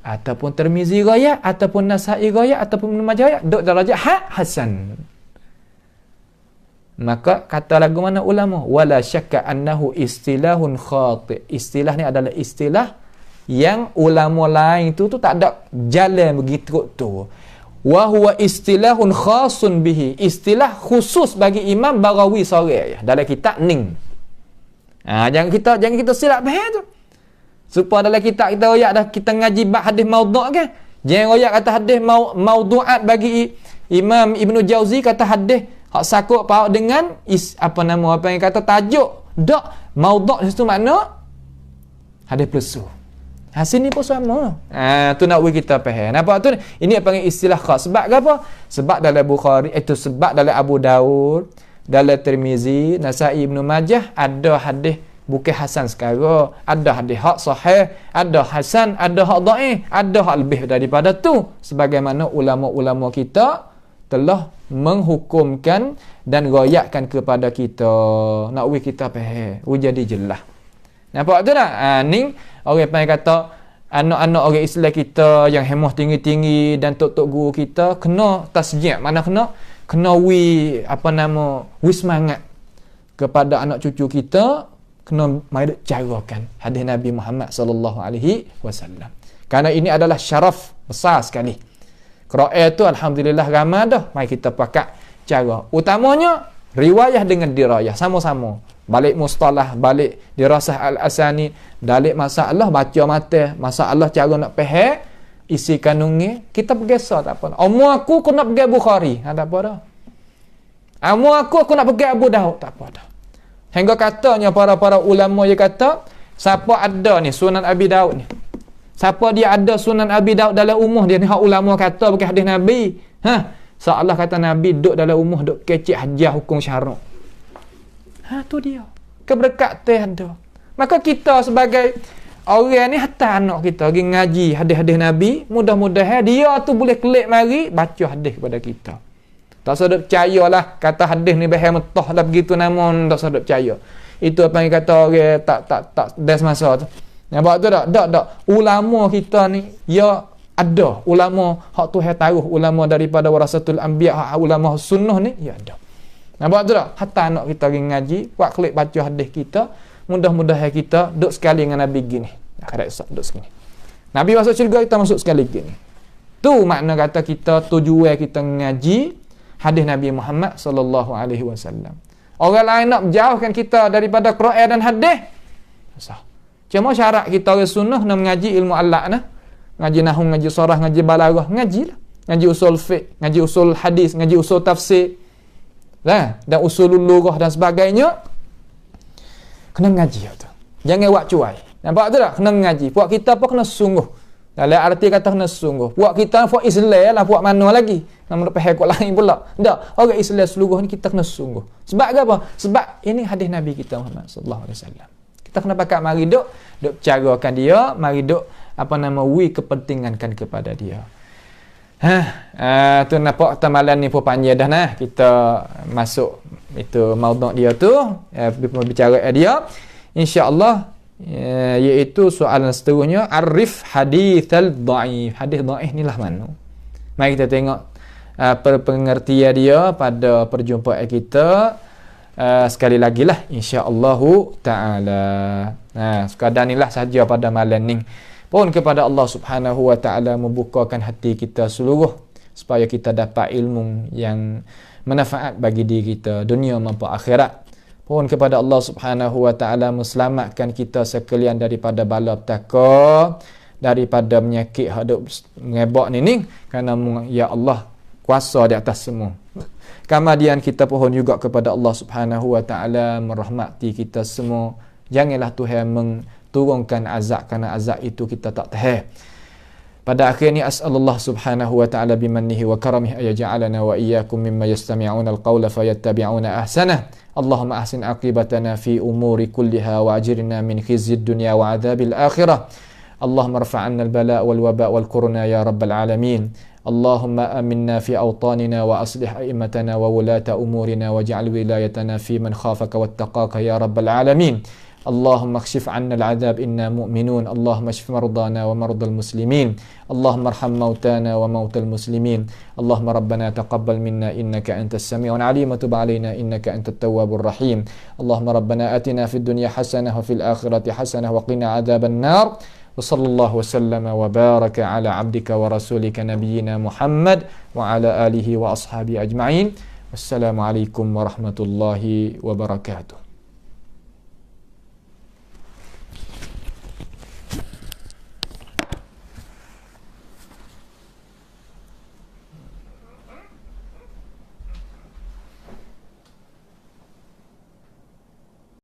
ataupun Tirmizi riwayat ataupun Nasa'i riwayat ataupun Ibnu Majah riwayat, dak darjat hasan. Maka kata lagu mana ulama wala syakka annahu istilahun khati'. Istilah ni adalah istilah yang ulama lain tu tak ada jalan begitu tu. Wa huwa istilahun khasun bihi. Istilah khusus bagi Imam Baghawi seorang ya dalam kitab Ning. Jangan kita silap faham tu. Supaya dalam kitab kita royak dah kita ngaji bab hadis maudhu' kan. Jangan royak kata hadis maudhu'at bagi Imam Ibnu Jauzi kata hadis hak sakut paut dengan apa yang kata tajuk. Dak maudhu' itu makna hadis palsu. Hasil ni pun sama. Tu nak bagi kita faham. Nampak tu? Ini panggil istilah khas. Sebab apa? Sebab dalam Bukhari, sebab dalam Abu Dawud, dalam Tirmizi, Nasa'i, Ibnu Majah ada hadis bukan hasan sekarang. Ada hadis hak sahih, ada hasan, ada hak dhaif, ada hak lebih daripada tu. Sebagaimana ulama-ulama kita telah menghukumkan dan royakkan kepada kita. Nak bagi kita faham. Jadi jelas. Nampak tu tak? Ni orang panggil kata anak-anak orang Islam kita yang hemah tinggi-tinggi dan tok-tok guru kita kena tasjid. Mana kena wi semangat kepada anak cucu kita, kena mai carakan hadis Nabi Muhammad sallallahu alaihi wasallam. Kerana ini adalah syaraf besar sekali. Qira'ah tu alhamdulillah ramai dah. Mai kita pakai cara. Utamanya riwayah dengan dirayah sama-sama. Balik mustalah, balik dirasah al-asani, balik masalah baca mata, masalah cara nak faham isi kandungnya, kita bergesah tak apa. Aku nak pergi Bukhari, tak apa dah. Aku nak pergi Abu Dawud, tak apa dah. Hingga katanya para ulama dia kata, siapa ada ni Sunan Abi Dawud ni? Siapa dia ada Sunan Abi Dawud dalam umur dia ni, hak ulama kata bukan hadis Nabi. Seolah kata Nabi duduk dalam umur duduk kecik hajah hukum syarak. Tu dia. Keberkatan ada. Maka kita sebagai orang ni hatta anak kita pergi ngaji hadis-hadis Nabi, mudah-mudahan dia tu boleh kelik mari baca hadis kepada kita. Tak usah percayalah kata hadis ni bahaya metah lah begitu namun tak usah percaya. Itu apa yang kata orang tak des masa tu. Nampak tu tak? Tak. Ulama kita ni ya ada ulama hak Tuhan taruh ulama daripada warasatul anbiya, hak ulama sunnah ni ya ada. Nampak tu tak? Hatta anak kita pergi ngaji, buat klik baca hadis kita, mudah-mudahan kita duduk sekali dengan Nabi gini. Akhirat esok duduk sekali. Nabi masuk syurga, kita masuk sekali gini. Tu makna kata kita tujuan kita ngaji hadis Nabi Muhammad sallallahu alaihi wasallam. Orang lain nak menjauhkan kita daripada Quran dan hadis. Susah. Cuma syarat kita orang sunnah nak mengaji ilmu alaq nah. Ngaji nahwu, ngaji sarah, ngaji balaghah, ngajilah. Ngaji usul fiqh, ngaji usul hadis, ngaji usul tafsir. Dan usulul lughah dan sebagainya. Kena ngaji tu. Jangan buat cuai. Nampak tu tak? Kena ngaji. Puak kita pun kena sungguh. Dalam arti kata kena sungguh. Puak kita puak Islam lah, puak mana lagi? Nama pihak kau lain pula. Tak, orang Islam seluruh ni kita kena sungguh. Sebab apa? Sebab ini hadis Nabi kita Muhammad sallallahu alaihi wasallam. Kita kena pakat mari duk bercarakan dia, mari duk kepentingankan kepada dia. Tu nampak tamalan ni pun panjang dah nah. Kita masuk itu maudhu' dia tu, bicara dia. Insya-Allah iaitu soalan seterusnya, arif hadithal dhaif. Hadis dhaif ni lah mana? Mari kita tengok pengertian dia pada perjumpaan kita sekali lagi lah insya-Allah taala. Sekadar inilah saja pada malam ni. Pun kepada Allah Subhanahu wa taala membukakan hati kita seluruh supaya kita dapat ilmu yang manfaat bagi diri kita dunia maupun akhirat. Pun kepada Allah Subhanahu wa taala meselamatkan kita sekalian daripada bala petaka, daripada penyakit hadap ngebak ni kerana ya Allah kuasa di atas semua. Kemudian kita pohon juga kepada Allah Subhanahu wa taala merahmati kita semua. Janganlah Tuhan menurunkan azab kerana azab itu kita tak tahan. Pada akhir ni as'alullah subhanahu wa ta'ala bimannihi wa karamihi ayaj'alana wa iyyakum mimma yastami'una al-qawla fayattabi'una ahsanah. Allahumma ahsin aqibatana fi umuri kulliha wa ajirna min khizyid dunya wa adzabil akhirah. Allahumma rfa'anna al-bala' wal waba' wal kurna ya rabbal alamin. Allahumma aminna fi awtanina wa aslih a'immatana wa wulata umurina waj'al wilayatana fi man khafaka wattaqaka ya rabbal alamin. اللهم اكشف عنا العذاب إنا مؤمنون. اللهم اشف مرضانا ومرضى المسلمين. اللهم ارحم موتانا وموتى المسلمين. اللهم ربنا تقبل منا إنك أنت السميع العليم وتب علينا إنك أنت التواب الرحيم. اللهم ربنا آتنا في الدنيا حسنة وفي الآخرة حسنة وقنا عذاب النار. وصلى الله وسلم وبارك على عبدك ورسولك نبينا محمد وعلى آله وأصحابه أجمعين. والسلام عليكم ورحمة الله وبركاته.